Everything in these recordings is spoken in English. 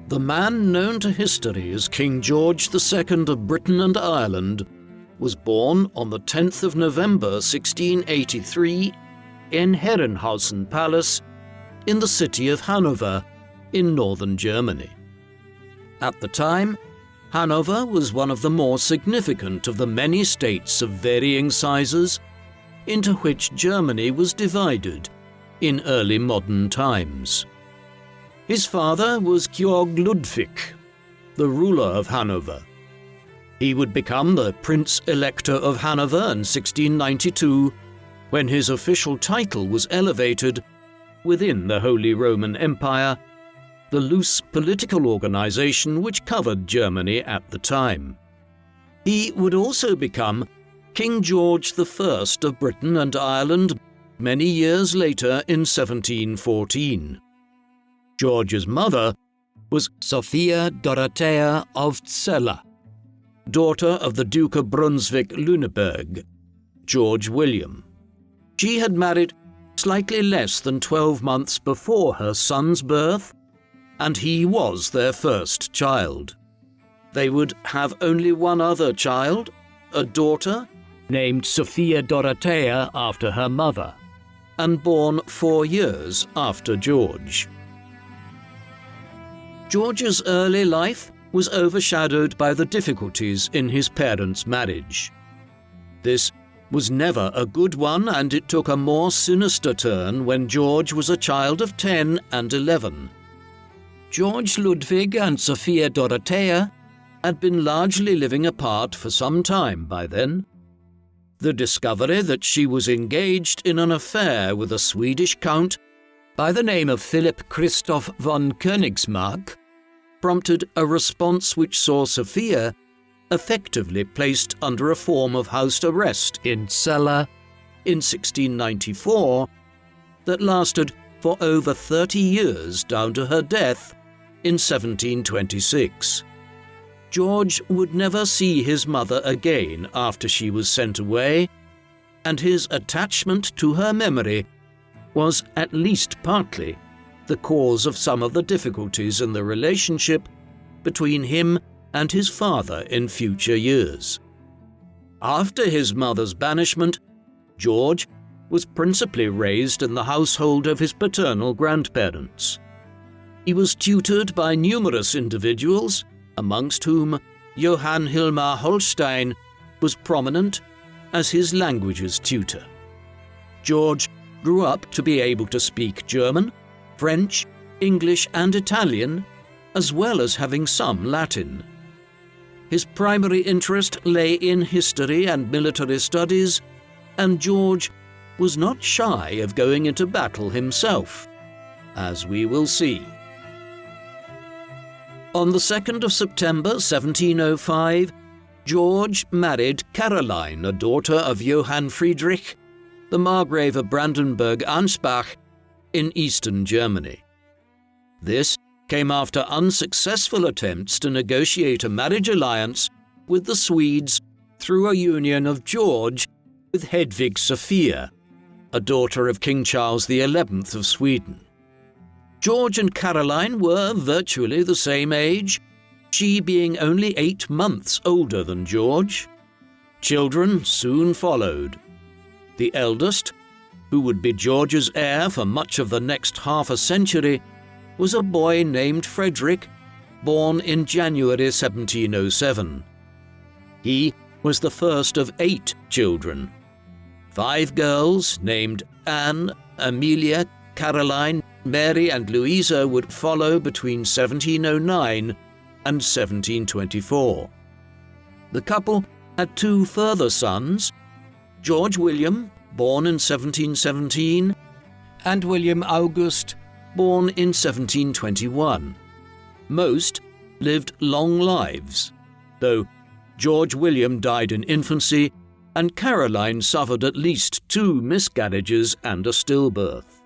The man known to history as King George II of Britain and Ireland was born on the 10th of November 1683 in Herrenhausen Palace in the city of Hanover in northern Germany. At the time, Hanover was one of the more significant of the many states of varying sizes into which Germany was divided in early modern times. His father was Georg Ludwig, the ruler of Hanover. He would become the Prince Elector of Hanover in 1692, when his official title was elevated, within the Holy Roman Empire, the loose political organization which covered Germany at the time. He would also become King George I of Britain and Ireland many years later in 1714. George's mother was Sophia Dorothea of Celle, daughter of the Duke of Brunswick-Lüneburg, George William. She had married slightly less than 12 months before her son's birth, and he was their first child. They would have only one other child, a daughter, named Sophia Dorothea after her mother, and born 4 years after George. George's early life was overshadowed by the difficulties in his parents' marriage. This was never a good one, and it took a more sinister turn when George was a child of 10 and 11. George Ludwig and Sophia Dorothea had been largely living apart for some time by then. The discovery that she was engaged in an affair with a Swedish count by the name of Philip Christoph von Königsmarck prompted a response which saw Sophia effectively placed under a form of house arrest in Celle in 1694 that lasted for over 30 years down to her death in 1726. George would never see his mother again after she was sent away, and his attachment to her memory was at least partly the cause of some of the difficulties in the relationship between him and his father in future years. After his mother's banishment, George was principally raised in the household of his paternal grandparents. He was tutored by numerous individuals, amongst whom Johann Hilmar Holstein was prominent as his languages tutor. George grew up to be able to speak German, French, English, and Italian, as well as having some Latin. His primary interest lay in history and military studies, and George was not shy of going into battle himself, as we will see. On the 2nd of September 1705, George married Caroline, a daughter of Johann Friedrich, the Margrave of Brandenburg-Ansbach, in eastern Germany. This came after unsuccessful attempts to negotiate a marriage alliance with the Swedes through a union of George with Hedvig Sophia, a daughter of King Charles XI of Sweden. George and Caroline were virtually the same age, she being only 8 months older than George. Children soon followed. The eldest, who would be George's heir for much of the next half a century, was a boy named Frederick, born in January 1707. He was the first of 8 children. 5 girls named Anne, Amelia, Caroline, Mary and Louisa would follow between 1709 and 1724. The couple had 2 further sons, George William, born in 1717, and William August, born in 1721. Most lived long lives, though George William died in infancy and Caroline suffered at least 2 miscarriages and a stillbirth.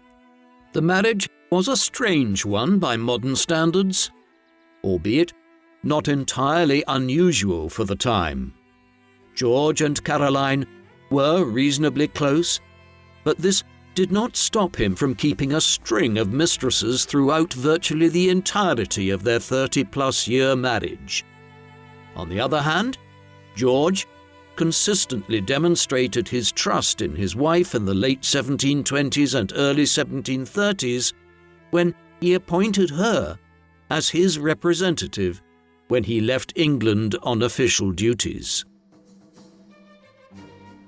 The marriage was a strange one by modern standards, albeit not entirely unusual for the time. George and Caroline were reasonably close, but this did not stop him from keeping a string of mistresses throughout virtually the entirety of their 30-plus-year marriage. On the other hand, George consistently demonstrated his trust in his wife in the late 1720s and early 1730s when he appointed her as his representative when he left England on official duties.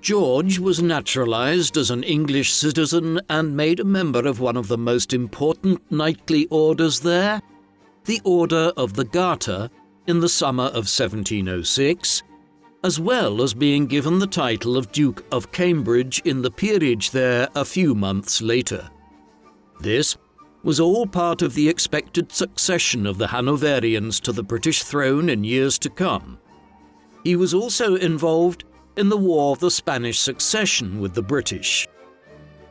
George was naturalized as an English citizen and made a member of one of the most important knightly orders there, the Order of the Garter, in the summer of 1706, as well as being given the title of Duke of Cambridge in the peerage there a few months later. This was all part of the expected succession of the Hanoverians to the British throne in years to come. He was also involved in the War of the Spanish Succession with the British.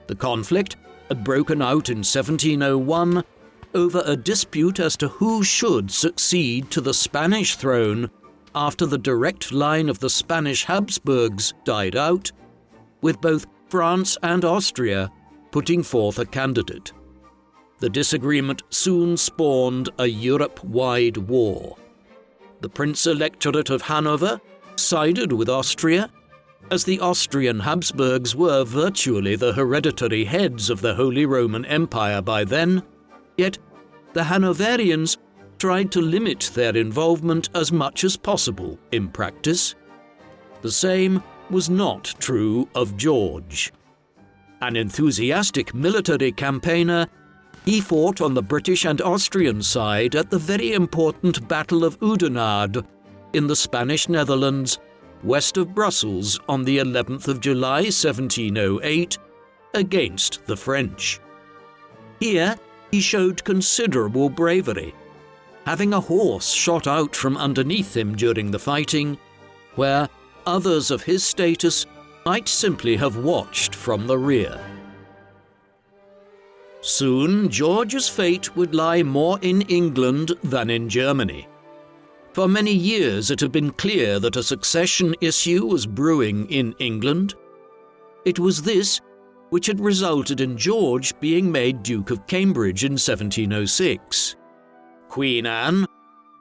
The conflict had broken out in 1701 over a dispute as to who should succeed to the Spanish throne after the direct line of the Spanish Habsburgs died out, with both France and Austria putting forth a candidate. The disagreement soon spawned a Europe-wide war. The Prince-Electorate of Hanover sided with Austria, as the Austrian Habsburgs were virtually the hereditary heads of the Holy Roman Empire by then, yet the Hanoverians tried to limit their involvement as much as possible in practice. The same was not true of George. An enthusiastic military campaigner, he fought on the British and Austrian side at the very important Battle of Oudenarde in the Spanish Netherlands, west of Brussels, on the 11th of July 1708, against the French. Here he showed considerable bravery, having a horse shot out from underneath him during the fighting, where others of his status might simply have watched from the rear. Soon George's fate would lie more in England than in Germany. For many years it had been clear that a succession issue was brewing in England. It was this which had resulted in George being made Duke of Cambridge in 1706. Queen Anne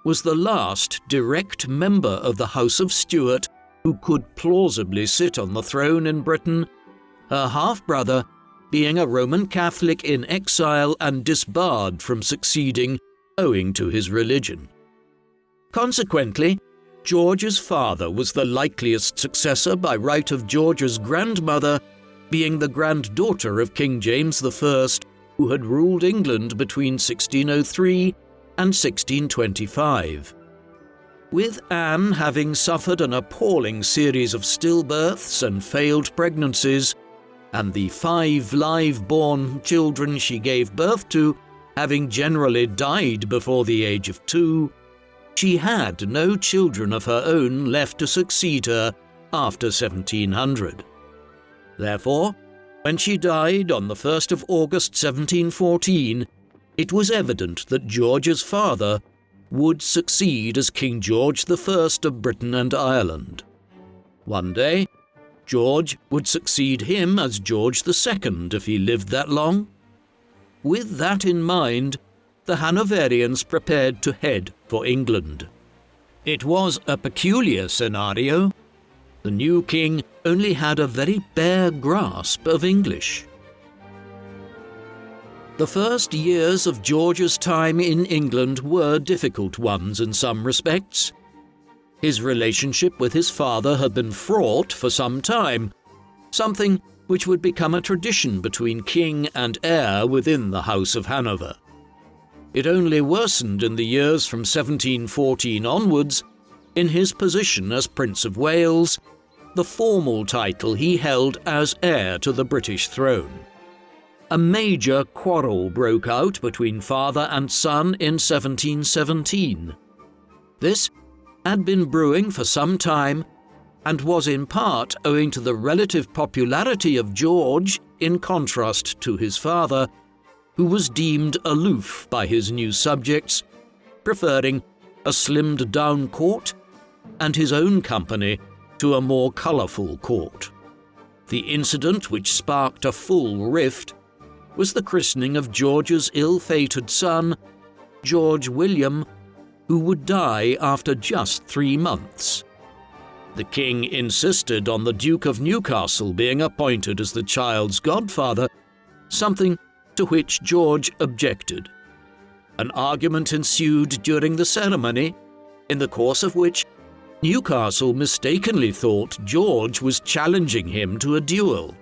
was the last direct member of the House of Stuart who could plausibly sit on the throne in Britain, her half-brother being a Roman Catholic in exile and disbarred from succeeding owing to his religion. Consequently, George's father was the likeliest successor by right of George's grandmother being the granddaughter of King James I, who had ruled England between 1603 and 1625. With Anne having suffered an appalling series of stillbirths and failed pregnancies, and the 5 live-born children she gave birth to having generally died before the age of 2, she had no children of her own left to succeed her after 1700. Therefore, when she died on the 1st of August 1714, it was evident that George's father would succeed as King George I of Britain and Ireland. One day, George would succeed him as George II if he lived that long. With that in mind, the Hanoverians prepared to head for England. It was a peculiar scenario. The new king only had a very bare grasp of English. The first years of George's time in England were difficult ones in some respects. His relationship with his father had been fraught for some time, something which would become a tradition between king and heir within the House of Hanover. It only worsened in the years from 1714 onwards in his position as Prince of Wales, the formal title he held as heir to the British throne. A major quarrel broke out between father and son in 1717. This had been brewing for some time and was in part owing to the relative popularity of George in contrast to his father, who was deemed aloof by his new subjects, preferring a slimmed-down court and his own company to a more colourful court. The incident which sparked a full rift was the christening of George's ill-fated son, George William, who would die after just 3 months. The king insisted on the Duke of Newcastle being appointed as the child's godfather, something to which George objected. An argument ensued during the ceremony, in the course of which Newcastle mistakenly thought George was challenging him to a duel.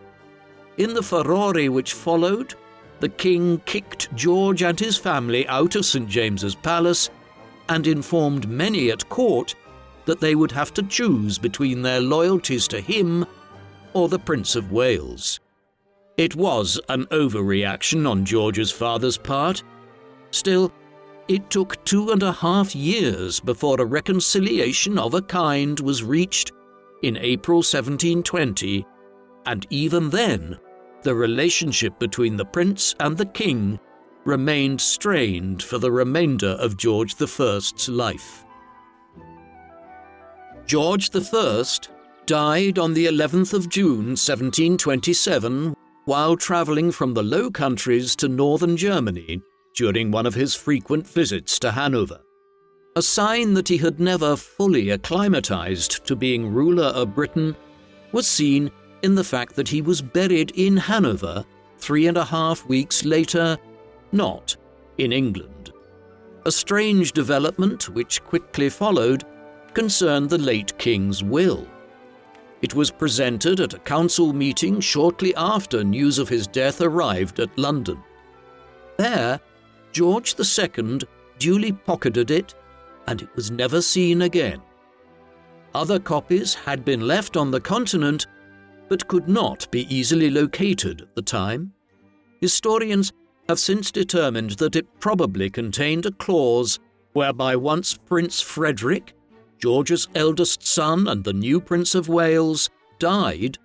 In the furore which followed, the king kicked George and his family out of St. James's Palace and informed many at court that they would have to choose between their loyalties to him or the Prince of Wales. It was an overreaction on George's father's part. Still, it took 2.5 years before a reconciliation of a kind was reached in April 1720, and even then, the relationship between the prince and the king remained strained for the remainder of George I's life. George I died on the 11th of June 1727 while travelling from the Low Countries to northern Germany during one of his frequent visits to Hanover. A sign that he had never fully acclimatized to being ruler of Britain was seen in the fact that he was buried in Hanover 3.5 weeks later, not in England. A strange development which quickly followed concerned the late king's will. It was presented at a council meeting shortly after news of his death arrived at London. There, George II duly pocketed it, and it was never seen again. Other copies had been left on the continent, but could not be easily located at the time. Historians have since determined that it probably contained a clause whereby once Prince Frederick, George's eldest son and the new Prince of Wales, died,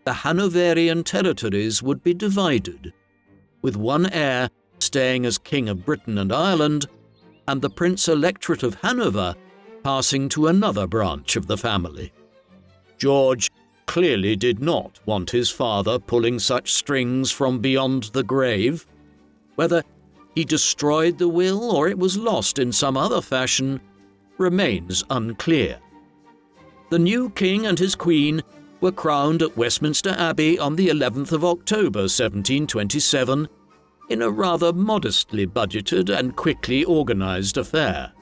the Hanoverian territories would be divided, with one heir staying as King of Britain and Ireland, and the Prince Electorate of Hanover passing to another branch of the family. George clearly did not want his father pulling such strings from beyond the grave. Whether he destroyed the will or it was lost in some other fashion remains unclear. The new king and his queen were crowned at Westminster Abbey on the 11th of October 1727 in a rather modestly budgeted and quickly organised affair.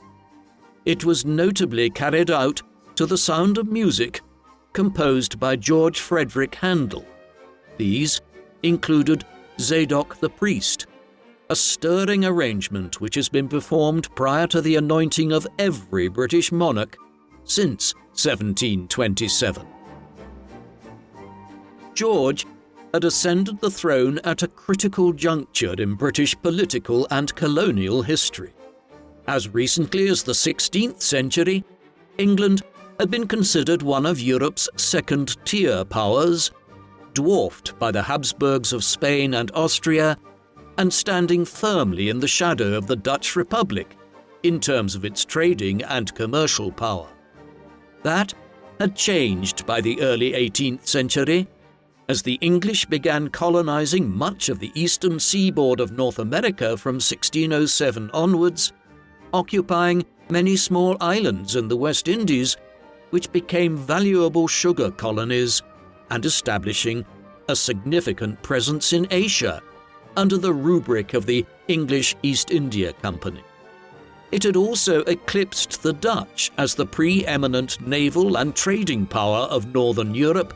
It was notably carried out to the sound of music composed by George Frederick Handel. These included Zadok the Priest, a stirring arrangement which has been performed prior to the anointing of every British monarch since 1727. George had ascended the throne at a critical juncture in British political and colonial history. As recently as the 16th century, England had been considered one of Europe's second-tier powers, dwarfed by the Habsburgs of Spain and Austria, and standing firmly in the shadow of the Dutch Republic in terms of its trading and commercial power. That had changed by the early 18th century, as the English began colonizing much of the eastern seaboard of North America from 1607 onwards, occupying many small islands in the West Indies, which became valuable sugar colonies, and establishing a significant presence in Asia under the rubric of the English East India Company. It had also eclipsed the Dutch as the preeminent naval and trading power of Northern Europe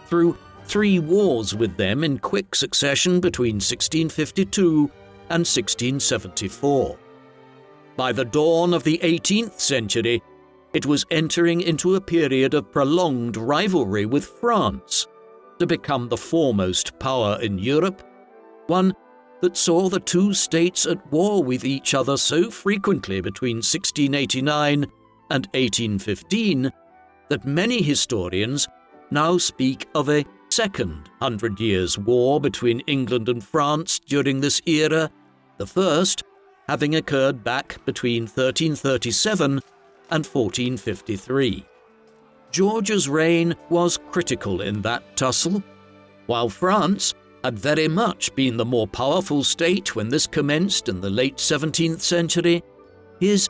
through 3 wars with them in quick succession between 1652 and 1674. By the dawn of the 18th century, it was entering into a period of prolonged rivalry with France to become the foremost power in Europe, one that saw the two states at war with each other so frequently between 1689 and 1815 that many historians now speak of a Second 100 Years' War between England and France during this era, the first having occurred back between 1337 and 1453. George's reign was critical in that tussle, While France had very much been the more powerful state when this commenced in the late 17th century, his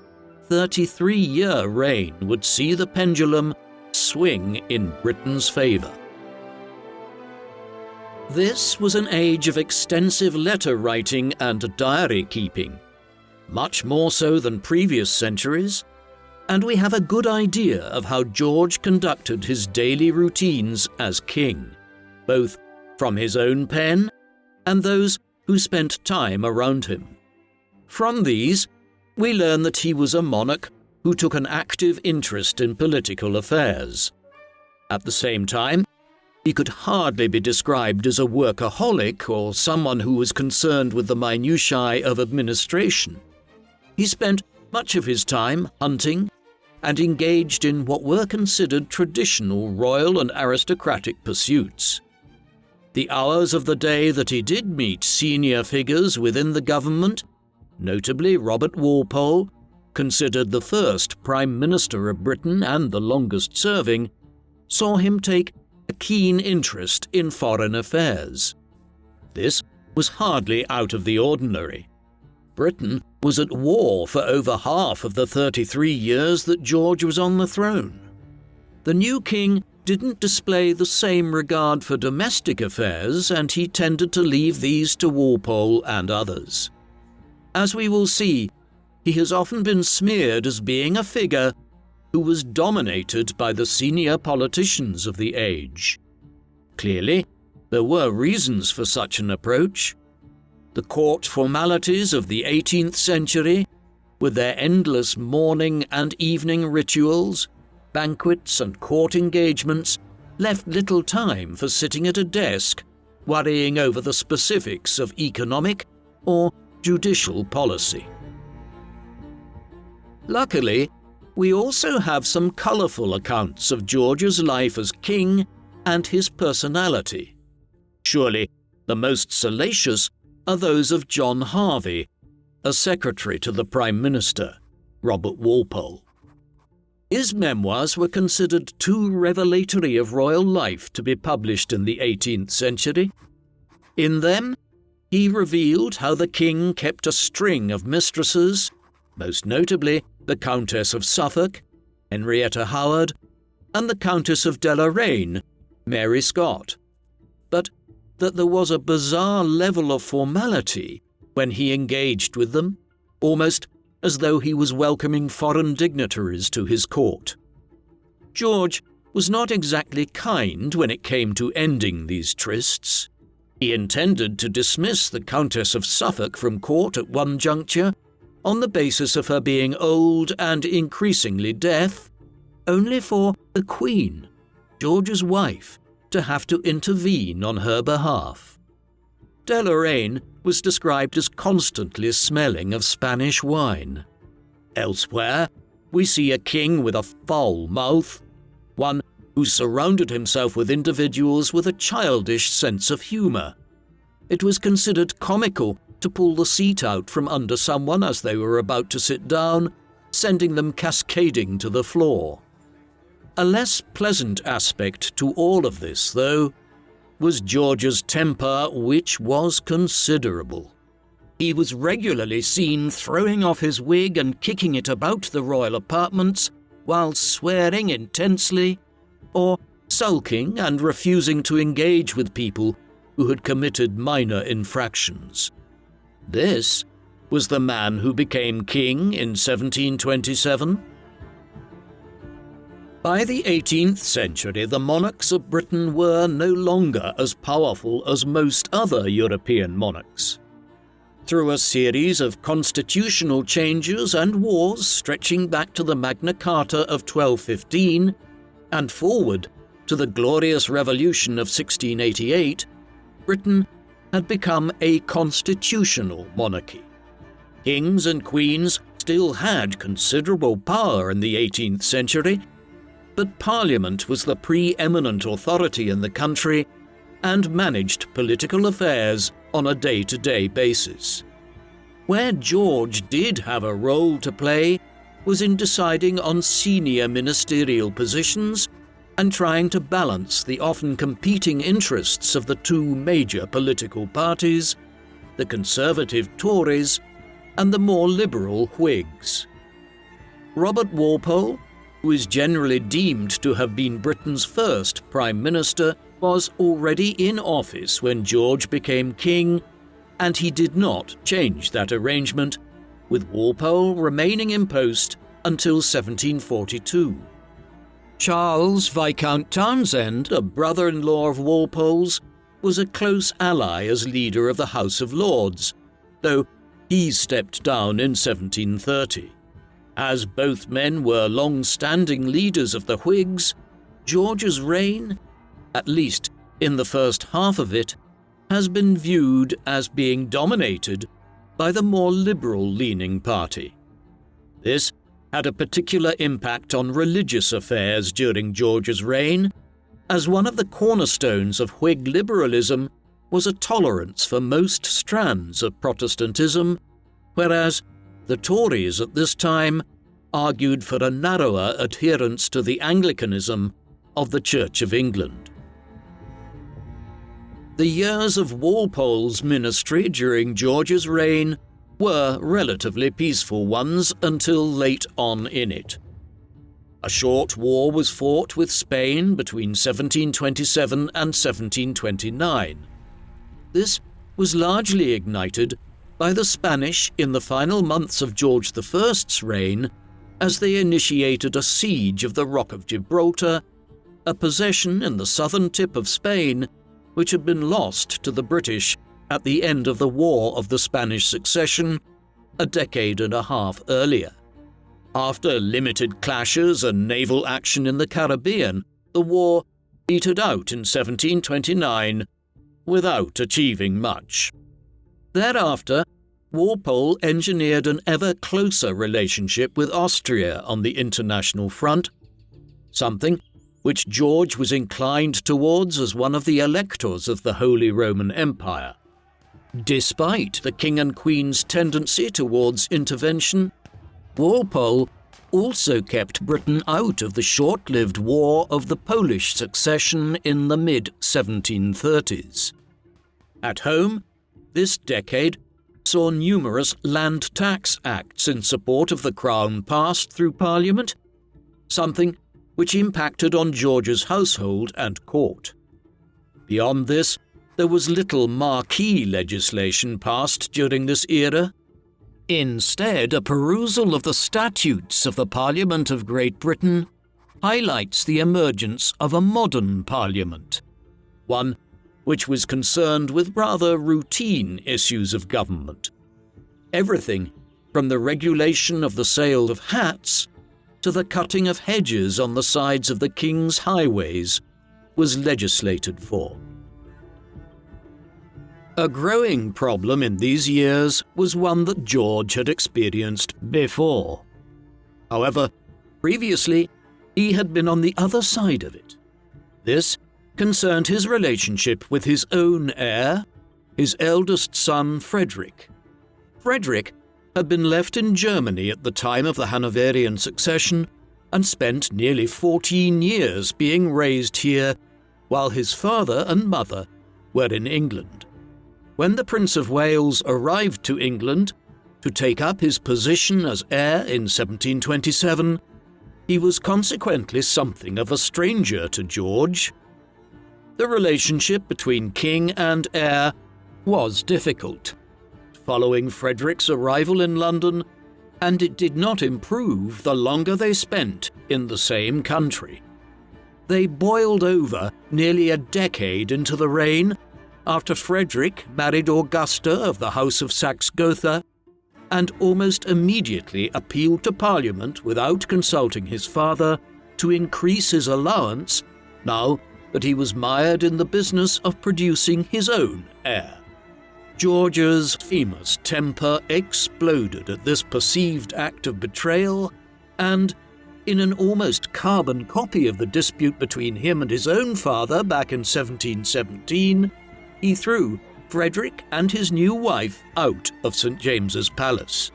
33-year reign would see the pendulum swing in Britain's favour. This was an age of extensive letter writing and diary keeping, much more so than previous centuries, and we have a good idea of how George conducted his daily routines as king, both from his own pen and those who spent time around him. From these, we learn that he was a monarch who took an active interest in political affairs. At the same time, he could hardly be described as a workaholic or someone who was concerned with the minutiae of administration. He spent much of his time hunting and engaged in what were considered traditional royal and aristocratic pursuits. The hours of the day that he did meet senior figures within the government, notably Robert Walpole, considered the first Prime Minister of Britain and the longest serving, saw him take a keen interest in foreign affairs. This was hardly out of the ordinary. Britain was at war for over half of the 33 years that George was on the throne. The new king didn't display the same regard for domestic affairs, and he tended to leave these to Walpole and others. As we will see, he has often been smeared as being a figure who was dominated by the senior politicians of the age. Clearly, there were reasons for such an approach. The court formalities of the 18th century, with their endless morning and evening rituals, banquets and court engagements, left little time for sitting at a desk worrying over the specifics of economic or judicial policy. Luckily, we also have some colourful accounts of George's life as king and his personality. Surely the most salacious are those of John Harvey, a secretary to the Prime Minister, Robert Walpole. His memoirs were considered too revelatory of royal life to be published in the 18th century. In them, he revealed how the king kept a string of mistresses, most notably the Countess of Suffolk, Henrietta Howard, and the Countess of Dettingen, Mary Scott, but that there was a bizarre level of formality when he engaged with them, almost as though he was welcoming foreign dignitaries to his court. George was not exactly kind when it came to ending these trysts. He intended to dismiss the Countess of Suffolk from court at one juncture on the basis of her being old and increasingly deaf, only for the Queen, George's wife, to have to intervene on her behalf. Dettingen was described as constantly smelling of Spanish wine. Elsewhere, we see a king with a foul mouth, one who surrounded himself with individuals with a childish sense of humour. It was considered comical to pull the seat out from under someone as they were about to sit down, sending them cascading to the floor. A less pleasant aspect to all of this, though, was George's temper, which was considerable. He was regularly seen throwing off his wig and kicking it about the royal apartments while swearing intensely, or sulking and refusing to engage with people who had committed minor infractions. This was the man who became king in 1727. By the 18th century, the monarchs of Britain were no longer as powerful as most other European monarchs. Through a series of constitutional changes and wars stretching back to the Magna Carta of 1215 and forward to the Glorious Revolution of 1688, Britain had become a constitutional monarchy. Kings and queens still had considerable power in the 18th century, but Parliament was the preeminent authority in the country and managed political affairs on a day-to-day basis. Where George did have a role to play was in deciding on senior ministerial positions and trying to balance the often competing interests of the two major political parties, the conservative Tories and the more liberal Whigs. Robert Walpole, who is generally deemed to have been Britain's first Prime Minister, was already in office when George became king, and he did not change that arrangement, with Walpole remaining in post until 1742. Charles Viscount Townshend, a brother-in-law of Walpole's, was a close ally as leader of the House of Lords, though he stepped down in 1730. As both men were long-standing leaders of the Whigs, George's reign, at least in the first half of it, has been viewed as being dominated by the more liberal-leaning party. This had a particular impact on religious affairs during George's reign, as one of the cornerstones of Whig liberalism was a tolerance for most strands of Protestantism, whereas the Tories at this time argued for a narrower adherence to the Anglicanism of the Church of England. The years of Walpole's ministry during George's reign were relatively peaceful ones until late on in it. A short war was fought with Spain between 1727 and 1729. This was largely ignited by the Spanish in the final months of George I's reign, as they initiated a siege of the Rock of Gibraltar, a possession in the southern tip of Spain which had been lost to the British at the end of the War of the Spanish Succession a decade and a half earlier. After limited clashes and naval action in the Caribbean, the war petered out in 1729 without achieving much. Thereafter, Walpole engineered an ever closer relationship with Austria on the international front, something which George was inclined towards as one of the electors of the Holy Roman Empire. Despite the King and Queen's tendency towards intervention, Walpole also kept Britain out of the short-lived War of the Polish Succession in the mid-1730s. At home, this decade saw numerous land tax acts in support of the Crown passed through Parliament, something which impacted on George's household and court. Beyond this, there was little marquee legislation passed during this era. Instead, a perusal of the statutes of the Parliament of Great Britain highlights the emergence of a modern Parliament, one which was concerned with rather routine issues of government. Everything from the regulation of the sale of hats to the cutting of hedges on the sides of the king's highways was legislated for. A growing problem in these years was one that George had experienced before. However, previously, he had been on the other side of it. This concerned his relationship with his own heir, his eldest son Frederick. Frederick had been left in Germany at the time of the Hanoverian Succession and spent nearly 14 years being raised here, while his father and mother were in England. When the Prince of Wales arrived to England to take up his position as heir in 1727, he was consequently something of a stranger to George. The relationship between king and heir was difficult following Frederick's arrival in London, and it did not improve the longer they spent in the same country. They boiled over nearly a decade into the reign after Frederick married Augusta of the House of Saxe-Gotha, and almost immediately appealed to Parliament without consulting his father to increase his allowance now that he was mired in the business of producing his own heir. George's famous temper exploded at this perceived act of betrayal, and, in an almost carbon copy of the dispute between him and his own father back in 1717, he threw Frederick and his new wife out of St. James's Palace.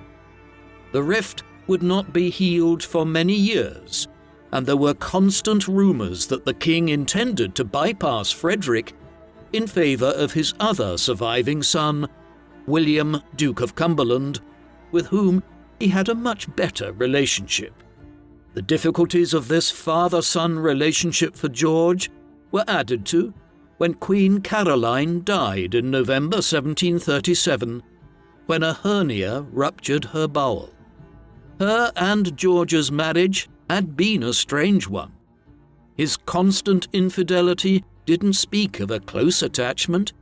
The rift would not be healed for many years, and there were constant rumours that the king intended to bypass Frederick in favour of his other surviving son, William, Duke of Cumberland, with whom he had a much better relationship. The difficulties of this father-son relationship for George were added to when Queen Caroline died in November 1737, when a hernia ruptured her bowel. Her and George's marriage had been a strange one. His constant infidelity didn't speak of a close attachment,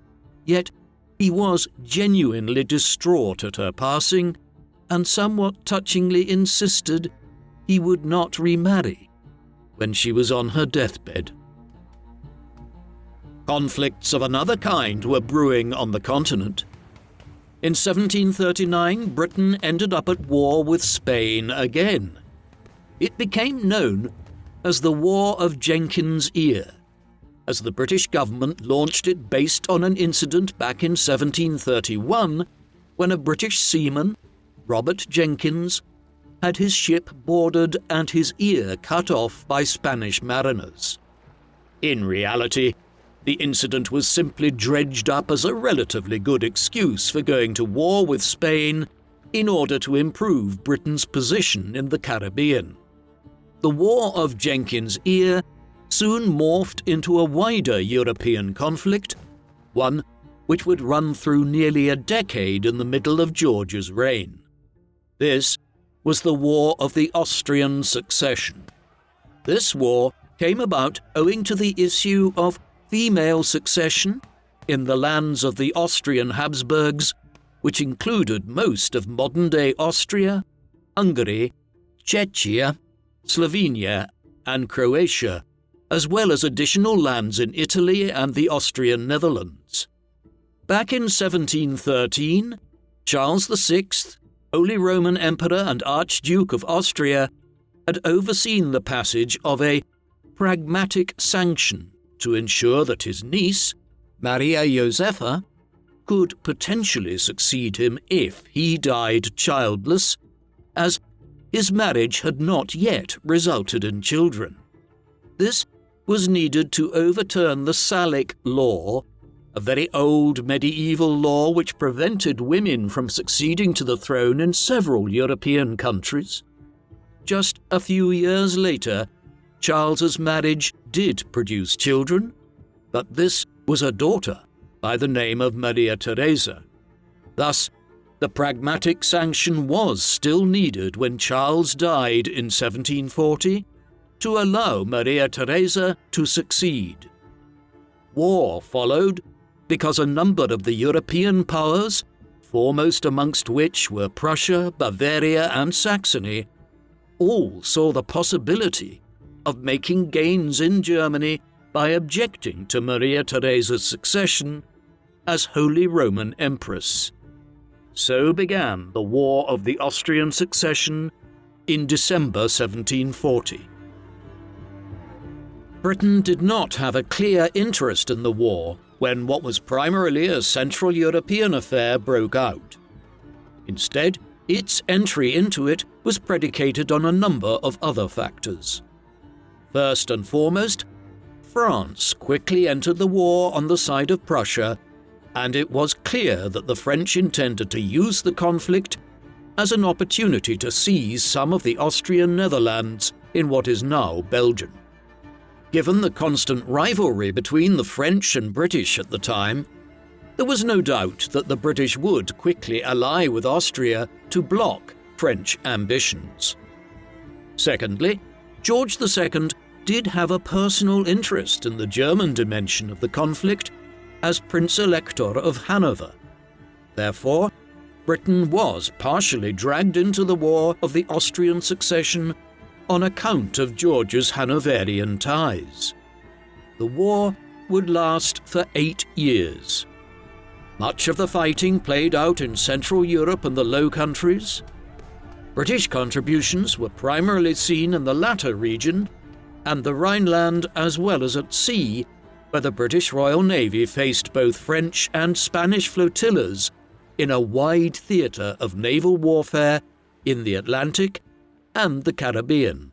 yet he was genuinely distraught at her passing and somewhat touchingly insisted he would not remarry when she was on her deathbed. Conflicts of another kind were brewing on the continent. In 1739, Britain ended up at war with Spain again. It became known as the War of Jenkins' Ear, as the British government launched it based on an incident back in 1731 when a British seaman, Robert Jenkins, had his ship boarded and his ear cut off by Spanish mariners. In reality, the incident was simply dredged up as a relatively good excuse for going to war with Spain in order to improve Britain's position in the Caribbean. The War of Jenkins' Ear soon morphed into a wider European conflict, one which would run through nearly a decade in the middle of George's reign. This was the War of the Austrian Succession. This war came about owing to the issue of female succession in the lands of the Austrian Habsburgs, which included most of modern-day Austria, Hungary, Czechia, Slovenia, and Croatia, as well as additional lands in Italy and the Austrian Netherlands. Back in 1713, Charles VI, Holy Roman Emperor and Archduke of Austria, had overseen the passage of a pragmatic sanction to ensure that his niece, Maria Josepha, could potentially succeed him if he died childless, as his marriage had not yet resulted in children. This was needed to overturn the Salic law, a very old medieval law which prevented women from succeeding to the throne in several European countries. Just a few years later, Charles's marriage did produce children, but this was a daughter by the name of Maria Theresa. Thus, the pragmatic sanction was still needed when Charles died in 1740 to allow Maria Theresa to succeed. War followed because a number of the European powers, foremost amongst which were Prussia, Bavaria, and Saxony, all saw the possibility of making gains in Germany by objecting to Maria Theresa's succession as Holy Roman Empress. So began the War of the Austrian Succession in December 1740. Britain did not have a clear interest in the war when what was primarily a Central European affair broke out. Instead, its entry into it was predicated on a number of other factors. First and foremost, France quickly entered the war on the side of Prussia, and it was clear that the French intended to use the conflict as an opportunity to seize some of the Austrian Netherlands in what is now Belgium. Given the constant rivalry between the French and British at the time, there was no doubt that the British would quickly ally with Austria to block French ambitions. Secondly, George II did have a personal interest in the German dimension of the conflict as Prince Elector of Hanover. Therefore, Britain was partially dragged into the War of the Austrian Succession on account of George's Hanoverian ties. The war would last for 8 years. Much of the fighting played out in Central Europe and the Low Countries. British contributions were primarily seen in the latter region, and the Rhineland as well as at sea, where the British Royal Navy faced both French and Spanish flotillas in a wide theatre of naval warfare in the Atlantic and the Caribbean.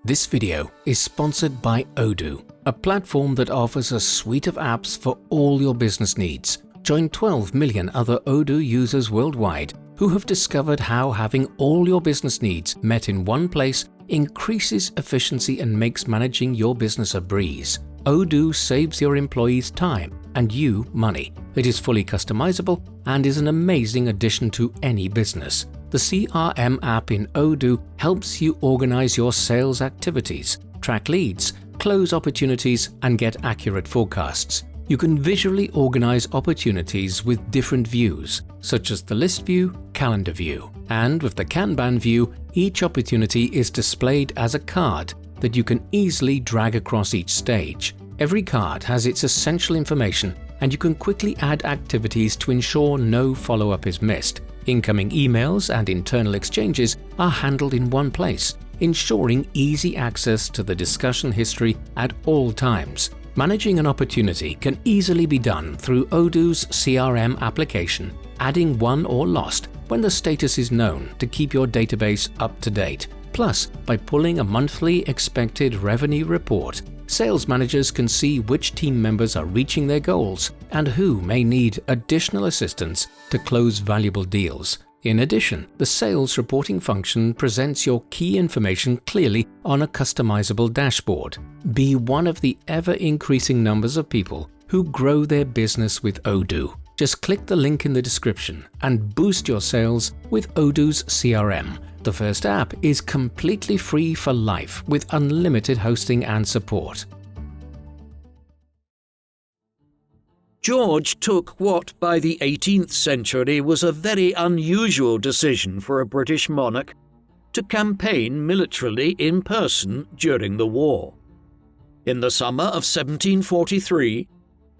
This video is sponsored by Odoo, a platform that offers a suite of apps for all your business needs. Join 12 million other Odoo users worldwide who have discovered how having all your business needs met in one place increases efficiency and makes managing your business a breeze. Odoo saves your employees time and you money. It is fully customizable and is an amazing addition to any business. The CRM app in Odoo helps you organize your sales activities, track leads, close opportunities, and get accurate forecasts. You can visually organize opportunities with different views, such as the list view, calendar view. And with the Kanban view, each opportunity is displayed as a card that you can easily drag across each stage. Every card has its essential information, and you can quickly add activities to ensure no follow-up is missed. Incoming emails and internal exchanges are handled in one place, ensuring easy access to the discussion history at all times. Managing an opportunity can easily be done through Odoo's CRM application, adding won or lost when the status is known to keep your database up to date. Plus, by pulling a monthly expected revenue report, sales managers can see which team members are reaching their goals and who may need additional assistance to close valuable deals. In addition, the sales reporting function presents your key information clearly on a customizable dashboard. Be one of the ever-increasing numbers of people who grow their business with Odoo. Just click the link in the description and boost your sales with Odoo's CRM. The first app is completely free for life with unlimited hosting and support. George took what by the 18th century was a very unusual decision for a British monarch to campaign militarily in person during the war. In the summer of 1743,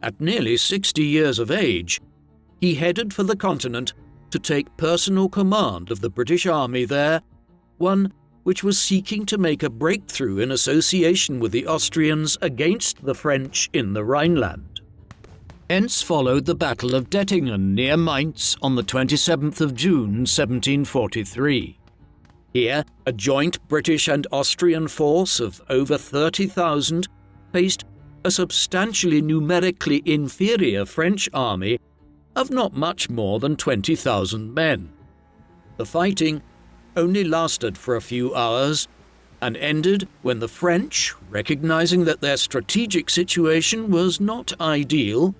at nearly 60 years of age, he headed for the continent to take personal command of the British army there, one which was seeking to make a breakthrough in association with the Austrians against the French in the Rhineland. Hence followed the Battle of Dettingen near Mainz on the 27th of June 1743. Here, a joint British and Austrian force of over 30,000 faced a substantially numerically inferior French army of not much more than 20,000 men. The fighting only lasted for a few hours and ended when the French, recognizing that their strategic situation was not ideal,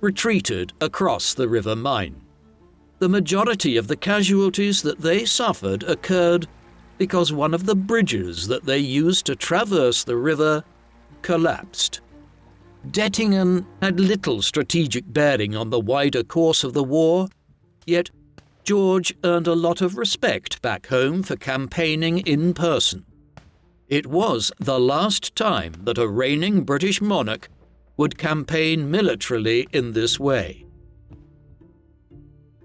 retreated across the River Main. The majority of the casualties that they suffered occurred because one of the bridges that they used to traverse the river collapsed. Dettingen had little strategic bearing on the wider course of the war, yet George earned a lot of respect back home for campaigning in person. It was the last time that a reigning British monarch would campaign militarily in this way.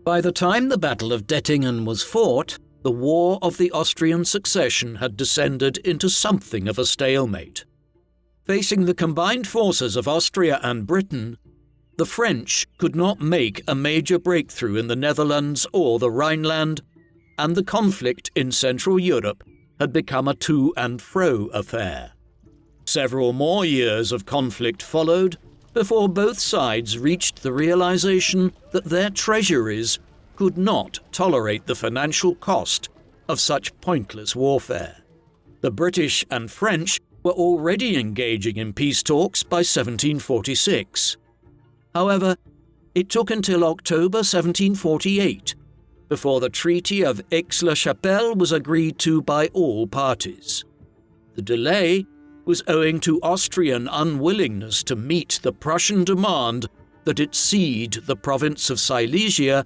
By the time the Battle of Dettingen was fought, the War of the Austrian Succession had descended into something of a stalemate. Facing the combined forces of Austria and Britain, the French could not make a major breakthrough in the Netherlands or the Rhineland, and the conflict in Central Europe had become a to and fro affair. Several more years of conflict followed before both sides reached the realization that their treasuries could not tolerate the financial cost of such pointless warfare. The British and French were already engaging in peace talks by 1746. However, it took until October 1748 before the Treaty of Aix-la-Chapelle was agreed to by all parties. The delay was owing to Austrian unwillingness to meet the Prussian demand that it cede the province of Silesia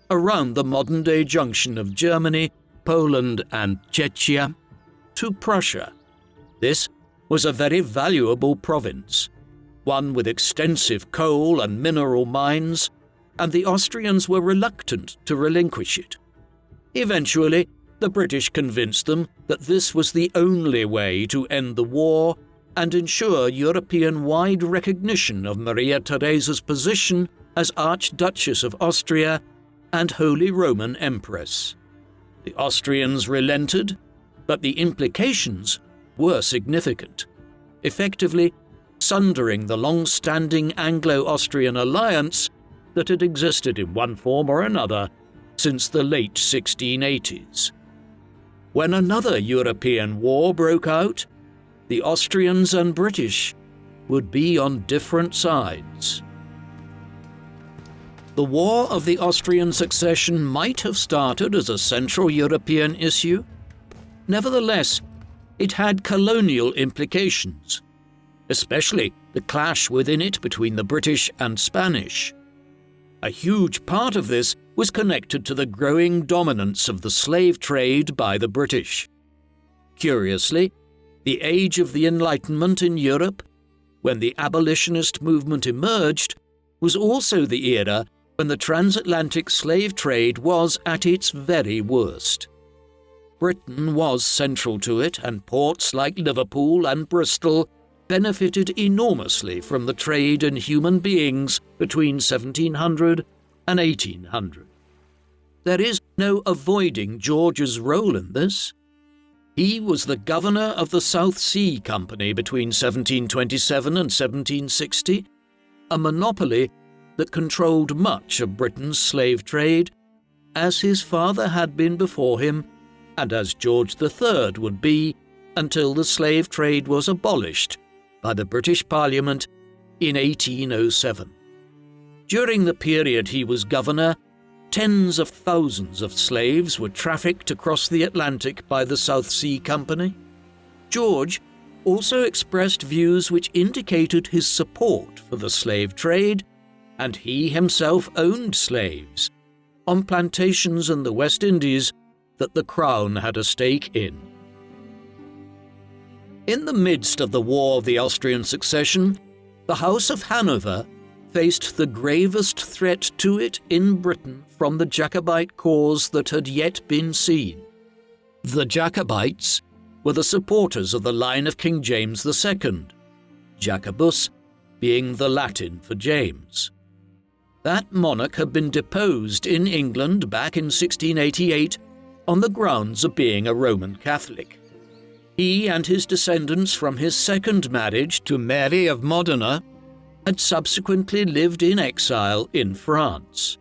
around the modern-day junction of Germany, Poland, and Czechia to Prussia. This was a very valuable province, one with extensive coal and mineral mines, and the Austrians were reluctant to relinquish it. Eventually, the British convinced them that this was the only way to end the war and ensure European-wide recognition of Maria Theresa's position as Archduchess of Austria and Holy Roman Empress. The Austrians relented, but the implications were significant, effectively sundering the long-standing Anglo-Austrian alliance that had existed in one form or another since the late 1680s. When another European war broke out, the Austrians and British would be on different sides. The War of the Austrian Succession might have started as a Central European issue. Nevertheless, it had colonial implications, especially the clash within it between the British and Spanish. A huge part of this was connected to the growing dominance of the slave trade by the British. Curiously, the age of the Enlightenment in Europe, when the abolitionist movement emerged, was also the era when the transatlantic slave trade was at its very worst. Britain was central to it, and ports like Liverpool and Bristol benefited enormously from the trade in human beings between 1700 and 1800. There is no avoiding George's role in this. He was the governor of the South Sea Company between 1727 and 1760, a monopoly that controlled much of Britain's slave trade, as his father had been before him, and as George III would be until the slave trade was abolished by the British Parliament in 1807. During the period he was governor, tens of thousands of slaves were trafficked across the Atlantic by the South Sea Company. George also expressed views which indicated his support for the slave trade, and he himself owned slaves on plantations in the West Indies that the Crown had a stake in. In the midst of the War of the Austrian Succession, the House of Hanover faced the gravest threat to it in Britain from the Jacobite cause that had yet been seen. The Jacobites were the supporters of the line of King James II, Jacobus being the Latin for James. That monarch had been deposed in England back in 1688 on the grounds of being a Roman Catholic. He and his descendants from his second marriage to Mary of Modena had subsequently lived in exile in France.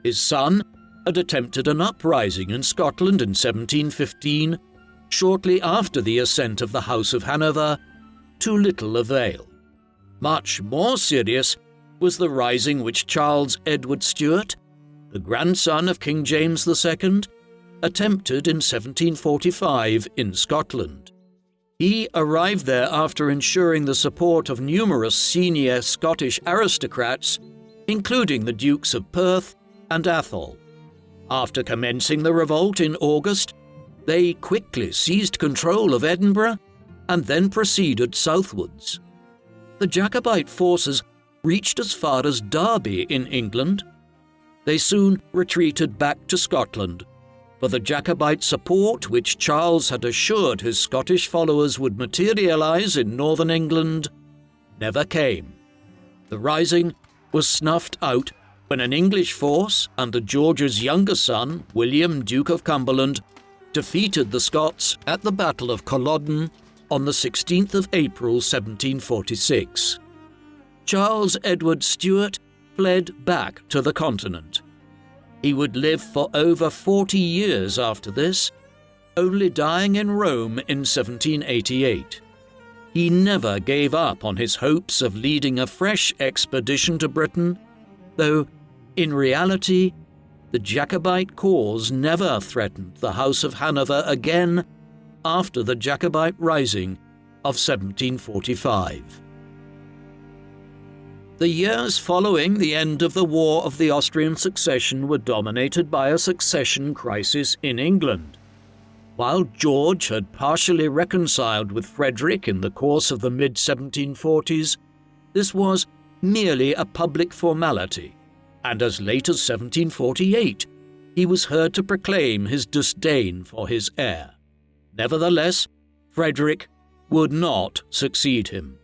His son had attempted an uprising in Scotland in 1715, shortly after the ascent of the House of Hanover, to little avail. Much more serious was the rising which Charles Edward Stuart, the grandson of King James II, attempted in 1745 in Scotland. He arrived there after ensuring the support of numerous senior Scottish aristocrats, including the Dukes of Perth and Atholl. After commencing the revolt in August, they quickly seized control of Edinburgh and then proceeded southwards. The Jacobite forces reached as far as Derby in England. They soon retreated back to Scotland, for the Jacobite support which Charles had assured his Scottish followers would materialise in northern England never came. The rising was snuffed out when an English force under George's younger son, William, Duke of Cumberland, defeated the Scots at the Battle of Culloden on the 16th of April 1746. Charles Edward Stuart fled back to the continent. He would live for over 40 years after this, only dying in Rome in 1788. He never gave up on his hopes of leading a fresh expedition to Britain, though, in reality, the Jacobite cause never threatened the House of Hanover again after the Jacobite Rising of 1745. The years following the end of the War of the Austrian Succession were dominated by a succession crisis in England. While George had partially reconciled with Frederick in the course of the mid-1740s, this was merely a public formality, and as late as 1748, he was heard to proclaim his disdain for his heir. Nevertheless, Frederick would not succeed him.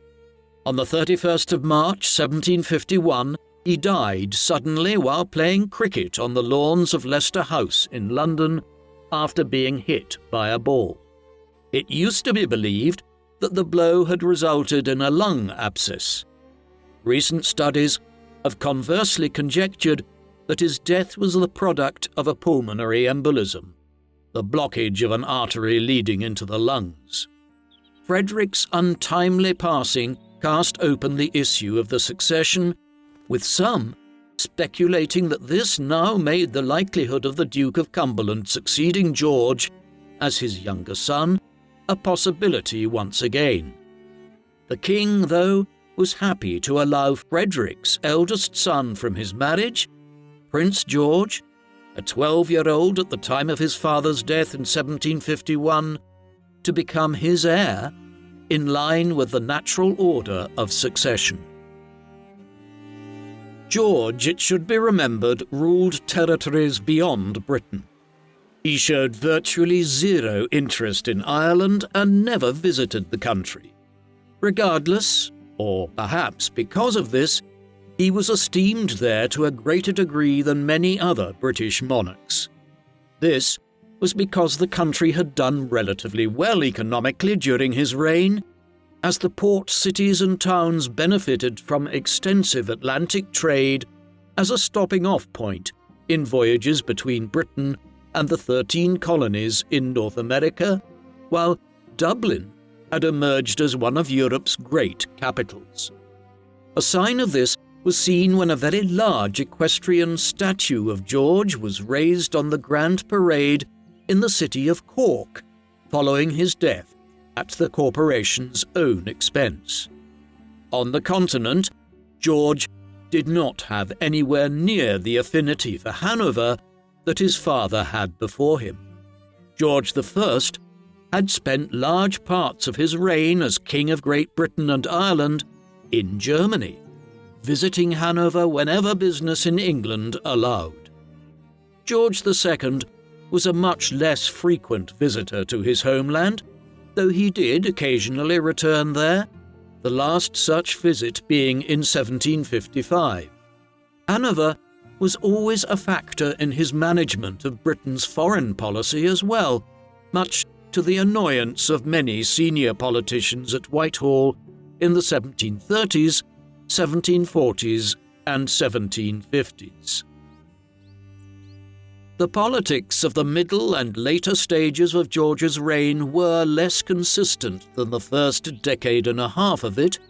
On the 31st of March 1751, he died suddenly while playing cricket on the lawns of Leicester House in London after being hit by a ball. It used to be believed that the blow had resulted in a lung abscess. Recent studies have conversely conjectured that his death was the product of a pulmonary embolism, the blockage of an artery leading into the lungs. Frederick's untimely passing cast open the issue of the succession, with some speculating that this now made the likelihood of the Duke of Cumberland succeeding George as his younger son a possibility once again. The king, though, was happy to allow Frederick's eldest son from his marriage, Prince George, a 12-year-old at the time of his father's death in 1751, to become his heir in line with the natural order of succession. George, it should be remembered, ruled territories beyond Britain. He showed virtually zero interest in Ireland and never visited the country. Regardless, or perhaps because of this, he was esteemed there to a greater degree than many other British monarchs. This was because the country had done relatively well economically during his reign, as the port cities and towns benefited from extensive Atlantic trade as a stopping-off point in voyages between Britain and the 13 colonies in North America, while Dublin had emerged as one of Europe's great capitals. A sign of this was seen when a very large equestrian statue of George was raised on the Grand Parade in the city of Cork, following his death at the corporation's own expense. On the continent, George did not have anywhere near the affinity for Hanover that his father had before him. George I had spent large parts of his reign as King of Great Britain and Ireland in Germany, visiting Hanover whenever business in England allowed. George II was a much less frequent visitor to his homeland, though he did occasionally return there, the last such visit being in 1755. Hanover was always a factor in his management of Britain's foreign policy as well, much to the annoyance of many senior politicians at Whitehall in the 1730s, 1740s, and 1750s. The politics of the middle and later stages of George's reign were less consistent than the first decade and a half of it,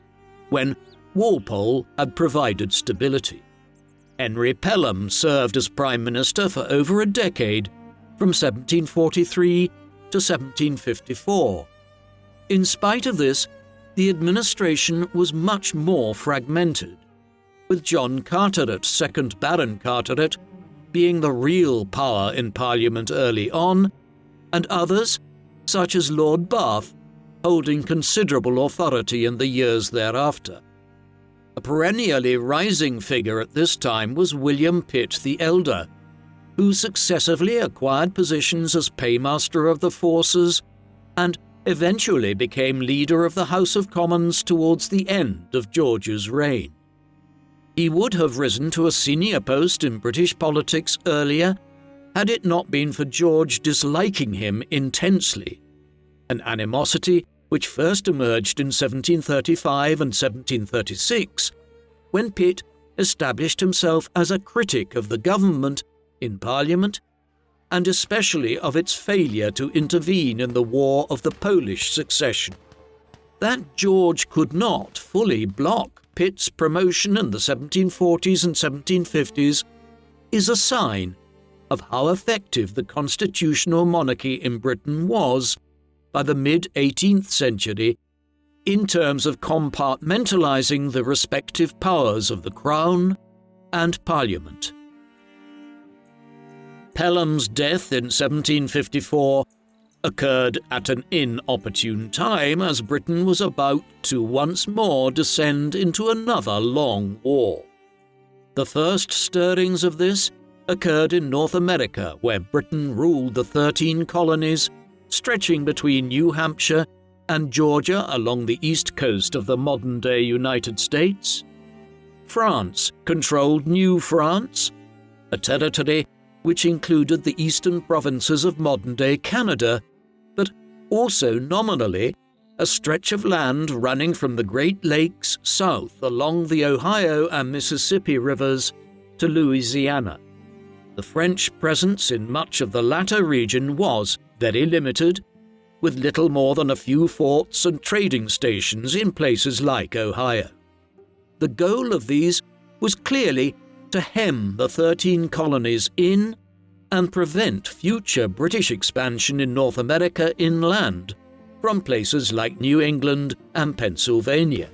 when Walpole had provided stability. Henry Pelham served as Prime Minister for over a decade, from 1743 to 1754. In spite of this, the administration was much more fragmented, with John Carteret, 2nd Baron Carteret, being the real power in Parliament early on, and others, such as Lord Bath, holding considerable authority in the years thereafter. A perennially rising figure at this time was William Pitt the Elder, who successively acquired positions as Paymaster of the Forces and eventually became leader of the House of Commons towards the end of George's reign. He would have risen to a senior post in British politics earlier had it not been for George disliking him intensely, an animosity which first emerged in 1735 and 1736, when Pitt established himself as a critic of the government in Parliament, and especially of its failure to intervene in the War of the Polish Succession. That George could not fully block Pitt's promotion in the 1740s and 1750s is a sign of how effective the constitutional monarchy in Britain was by the mid-18th century in terms of compartmentalizing the respective powers of the Crown and Parliament. Pelham's death in 1754 occurred at an inopportune time as Britain was about to once more descend into another long war. The first stirrings of this occurred in North America, where Britain ruled the 13 colonies stretching between New Hampshire and Georgia along the east coast of the modern-day United States. France controlled New France, a territory which included the eastern provinces of modern-day Canada, but also nominally a stretch of land running from the Great Lakes south along the Ohio and Mississippi rivers to Louisiana. The French presence in much of the latter region was very limited, with little more than a few forts and trading stations in places like Ohio. The goal of these was clearly to hem the 13 colonies in and prevent future British expansion in North America inland from places like New England and Pennsylvania.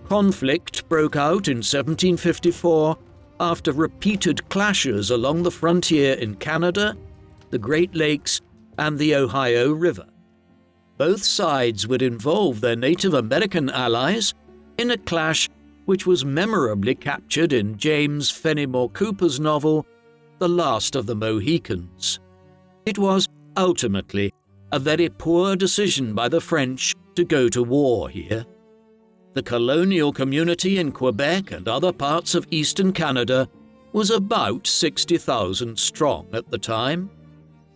Conflict broke out in 1754 after repeated clashes along the frontier in Canada, the Great Lakes, and the Ohio River. Both sides would involve their Native American allies in a clash which was memorably captured in James Fenimore Cooper's novel, The Last of the Mohicans. It was, ultimately, a very poor decision by the French to go to war here. The colonial community in Quebec and other parts of eastern Canada was about 60,000 strong at the time.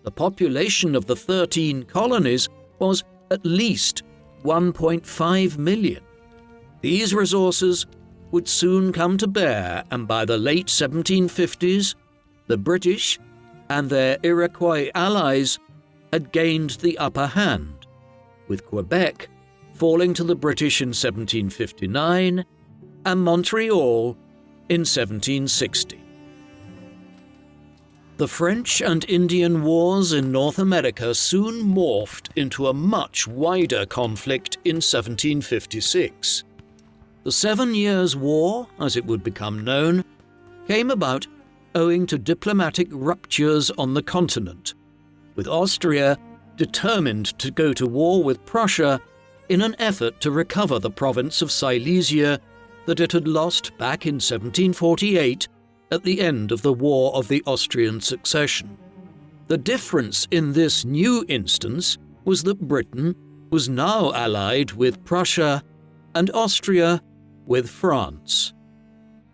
The population of the 13 colonies was at least 1.5 million. These resources would soon come to bear, and by the late 1750s, the British and their Iroquois allies had gained the upper hand, with Quebec falling to the British in 1759 and Montreal in 1760. The French and Indian Wars in North America soon morphed into a much wider conflict in 1756. The 7 Years' War, as it would become known, came about owing to diplomatic ruptures on the continent, with Austria determined to go to war with Prussia in an effort to recover the province of Silesia that it had lost back in 1748 at the end of the War of the Austrian Succession. The difference in this new instance was that Britain was now allied with Prussia and Austria with France.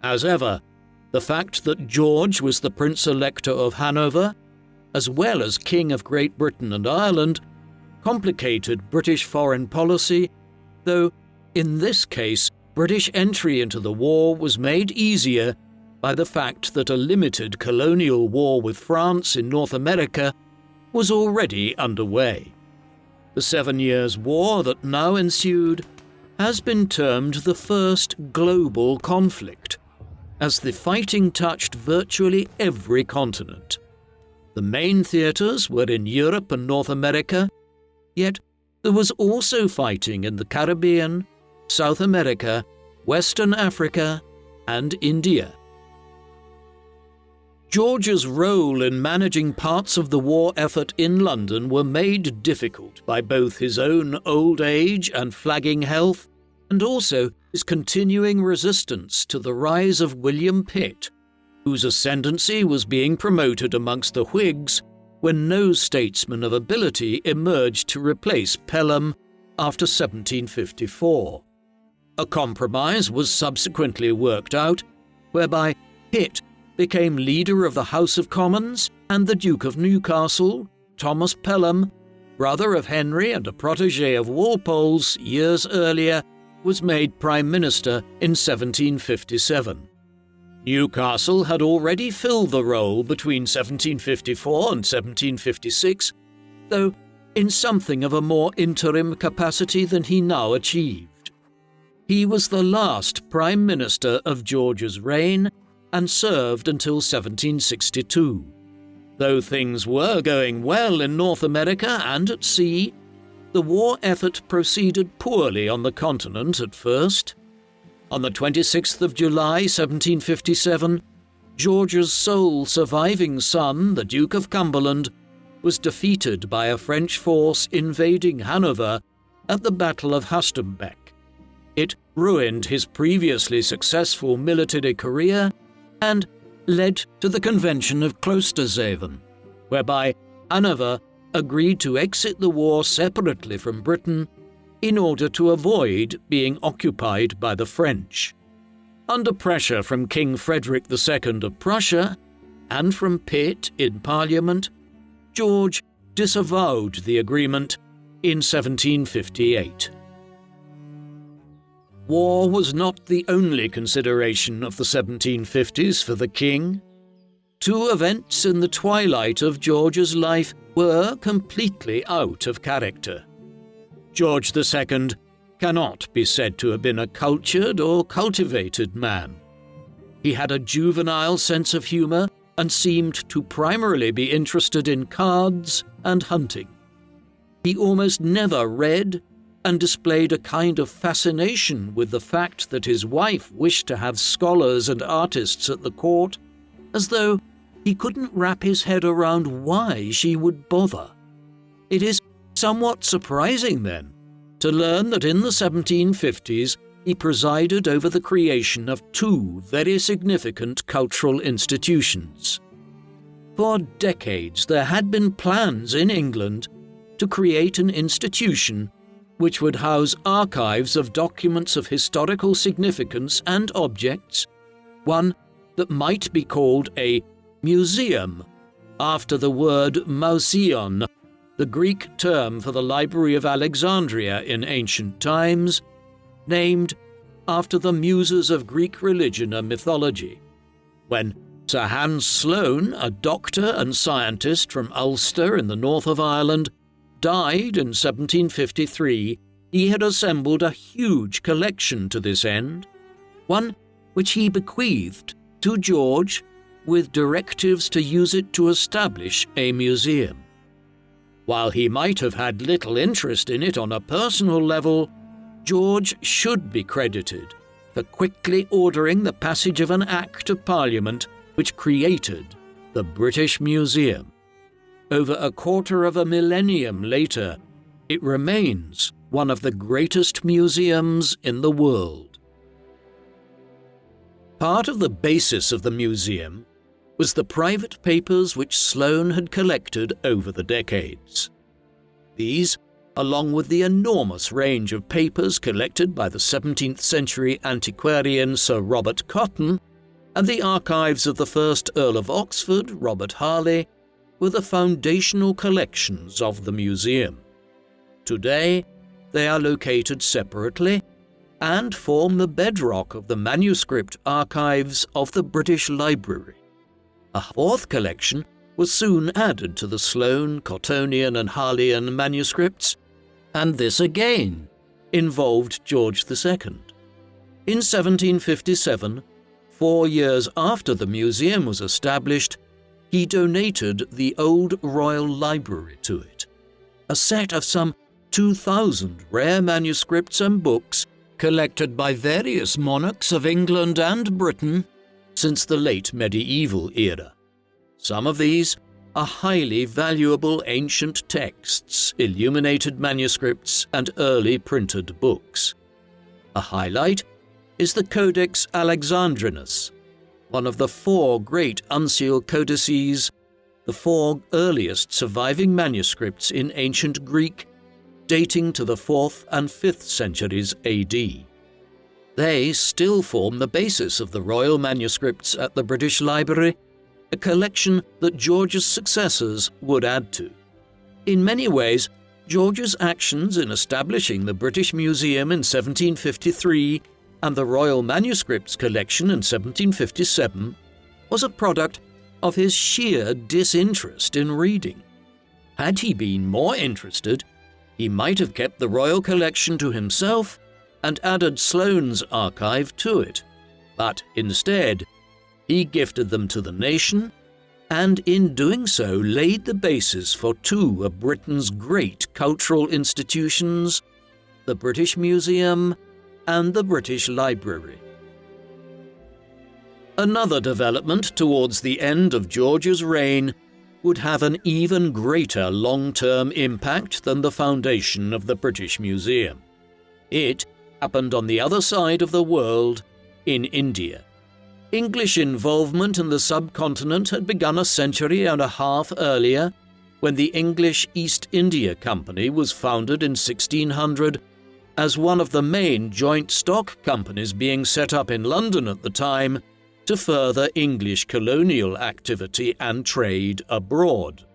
As ever, the fact that George was the Prince Elector of Hanover, as well as King of Great Britain and Ireland, complicated British foreign policy, though in this case British entry into the war was made easier by the fact that a limited colonial war with France in North America was already underway. The 7 Years' War that now ensued has been termed the first global conflict, as the fighting touched virtually every continent. The main theatres were in Europe and North America, yet there was also fighting in the Caribbean, South America, Western Africa, and India. George's role in managing parts of the war effort in London were made difficult by both his own old age and flagging health, and also his continuing resistance to the rise of William Pitt, whose ascendancy was being promoted amongst the Whigs when no statesman of ability emerged to replace Pelham after 1754. A compromise was subsequently worked out, whereby Pitt became leader of the House of Commons, and the Duke of Newcastle, Thomas Pelham, brother of Henry and a protégé of Walpole's years earlier, was made Prime Minister in 1757. Newcastle had already filled the role between 1754 and 1756, though in something of a more interim capacity than he now achieved. He was the last Prime Minister of George's reign and served until 1762. Though things were going well in North America and at sea, the war effort proceeded poorly on the continent at first. On the 26th of July, 1757, George's sole surviving son, the Duke of Cumberland, was defeated by a French force invading Hanover at the Battle of Hastembeck. It ruined his previously successful military career and led to the Convention of Klosterzeven, whereby Hanover agreed to exit the war separately from Britain in order to avoid being occupied by the French. Under pressure from King Frederick II of Prussia and from Pitt in Parliament, George disavowed the agreement in 1758. War was not the only consideration of the 1750s for the king. Two events in the twilight of George's life were completely out of character. George II cannot be said to have been a cultured or cultivated man. He had a juvenile sense of humour and seemed to primarily be interested in cards and hunting. He almost never read and displayed a kind of fascination with the fact that his wife wished to have scholars and artists at the court, as though he couldn't wrap his head around why she would bother. It is somewhat surprising, then, to learn that in the 1750s he presided over the creation of two very significant cultural institutions. For decades there had been plans in England to create an institution which would house archives of documents of historical significance and objects, one that might be called a museum, after the word mausion, the Greek term for the Library of Alexandria in ancient times, named after the muses of Greek religion and mythology. When Sir Hans Sloane, a doctor and scientist from Ulster in the north of Ireland, died in 1753, he had assembled a huge collection to this end, one which he bequeathed to George with directives to use it to establish a museum. While he might have had little interest in it on a personal level, George should be credited for quickly ordering the passage of an Act of Parliament which created the British Museum. Over a quarter of a millennium later, it remains one of the greatest museums in the world. Part of the basis of the museum was the private papers which Sloane had collected over the decades. These, along with the enormous range of papers collected by the 17th century antiquarian Sir Robert Cotton, and the archives of the first Earl of Oxford, Robert Harley, were the foundational collections of the museum. Today, they are located separately and form the bedrock of the manuscript archives of the British Library. A fourth collection was soon added to the Sloane, Cottonian and Harleian manuscripts, and this again involved George II. In 1757, 4 years after the museum was established, he donated the old Royal Library to it, a set of some 2,000 rare manuscripts and books collected by various monarchs of England and Britain since the late medieval era. Some of these are highly valuable ancient texts, illuminated manuscripts, and early printed books. A highlight is the Codex Alexandrinus, one of the 4 great uncial codices, the 4 earliest surviving manuscripts in ancient Greek, dating to the 4th and 5th centuries AD. They still form the basis of the royal manuscripts at the British Library, a collection that George's successors would add to. In many ways, George's actions in establishing the British Museum in 1753 and the Royal Manuscripts Collection in 1757 was a product of his sheer disinterest in reading. Had he been more interested, he might have kept the Royal Collection to himself and added Sloane's archive to it, but instead, he gifted them to the nation, and in doing so laid the basis for 2 of Britain's great cultural institutions, the British Museum and the British Library. Another development towards the end of George's reign would have an even greater long-term impact than the foundation of the British Museum. It happened on the other side of the world, in India. English involvement in the subcontinent had begun a century and a half earlier, when the English East India Company was founded in 1600 as one of the main joint stock companies being set up in London at the time to further English colonial activity and trade abroad.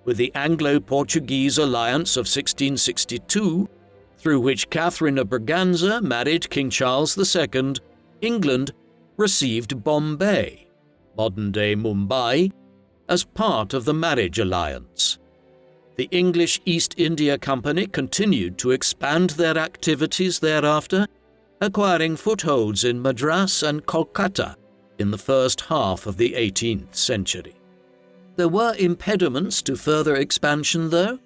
with the Anglo-Portuguese alliance of 1662, through which Catherine of Braganza married King Charles II, England received Bombay, modern-day Mumbai, as part of the marriage alliance. The English East India Company continued to expand their activities thereafter, acquiring footholds in Madras and Kolkata in the first half of the 18th century. There were impediments to further expansion, though.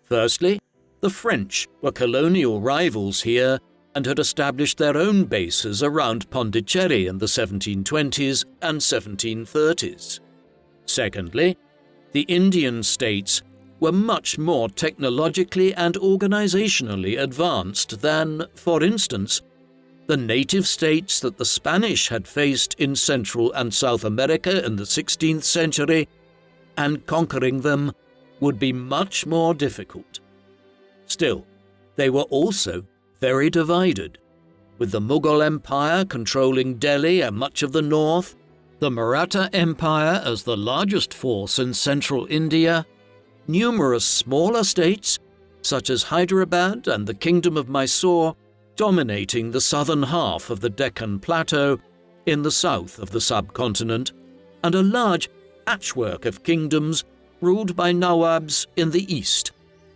Firstly, the French were colonial rivals here and had established their own bases around Pondicherry in the 1720s and 1730s. Secondly, the Indian states were much more technologically and organizationally advanced than, for instance, the native states that the Spanish had faced in Central and South America in the 16th century, and conquering them would be much more difficult. Still, they were also very divided, with the Mughal Empire controlling Delhi and much of the north, the Maratha Empire as the largest force in central India, numerous smaller states, such as Hyderabad and the Kingdom of Mysore, dominating the southern half of the Deccan Plateau in the south of the subcontinent, and a large patchwork of kingdoms ruled by Nawabs in the east,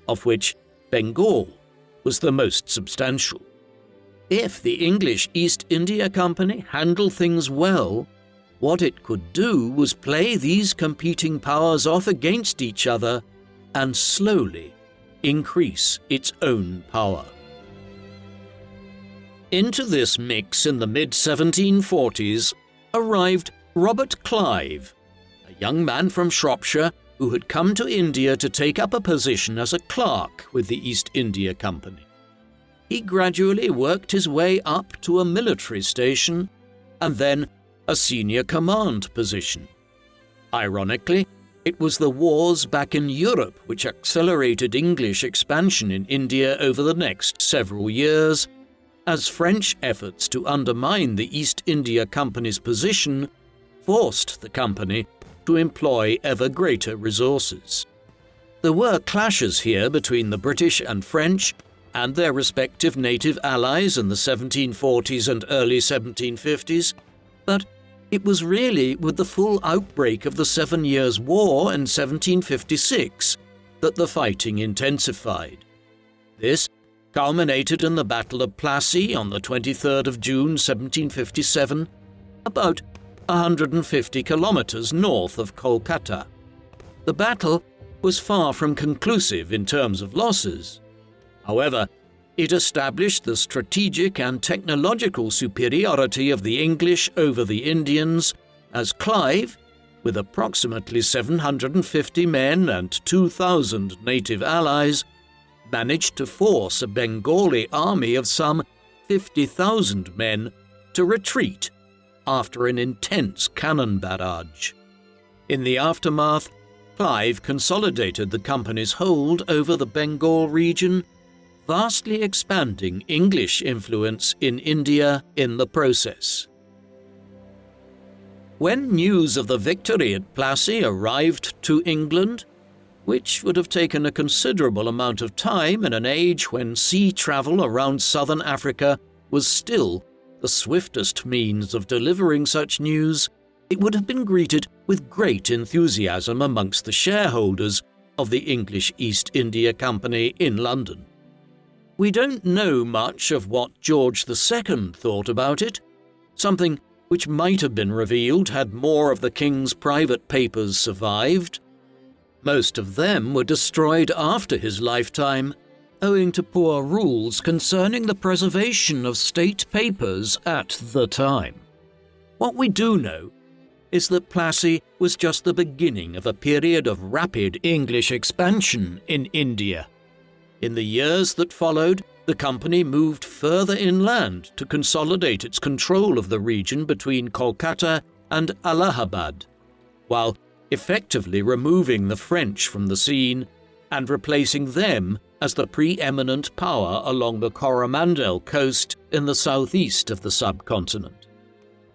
of which Bengal was the most substantial. If the English East India Company handled things well, what it could do was play these competing powers off against each other and slowly increase its own power. Into this mix in the mid-1740s arrived Robert Clive, a young man from Shropshire who had come to India to take up a position as a clerk with the East India Company. He gradually worked his way up to a military station and then a senior command position. Ironically, it was the wars back in Europe which accelerated English expansion in India over the next several years, as French efforts to undermine the East India Company's position forced the company to employ ever greater resources. There were clashes here between the British and French and their respective native allies in the 1740s and early 1750s, but it was really with the full outbreak of the 7 Years' War in 1756 that the fighting intensified. This culminated in the Battle of Plassey on the 23rd of June 1757, about 150 kilometers north of Kolkata. The battle was far from conclusive in terms of losses. However, it established the strategic and technological superiority of the English over the Indians, as Clive, with approximately 750 men and 2,000 native allies, managed to force a Bengali army of some 50,000 men to retreat after an intense cannon barrage. In the aftermath, Clive consolidated the company's hold over the Bengal region, vastly expanding English influence in India in the process. When news of the victory at Plassey arrived to England, which would have taken a considerable amount of time in an age when sea travel around southern Africa was still the swiftest means of delivering such news, it would have been greeted with great enthusiasm amongst the shareholders of the English East India Company in London. We don't know much of what George II thought about it, something which might have been revealed had more of the king's private papers survived. Most of them were destroyed after his lifetime, owing to poor rules concerning the preservation of state papers at the time. What we do know is that Plassey was just the beginning of a period of rapid English expansion in India. In the years that followed, the company moved further inland to consolidate its control of the region between Kolkata and Allahabad, while effectively removing the French from the scene and replacing them as the preeminent power along the Coromandel coast in the southeast of the subcontinent.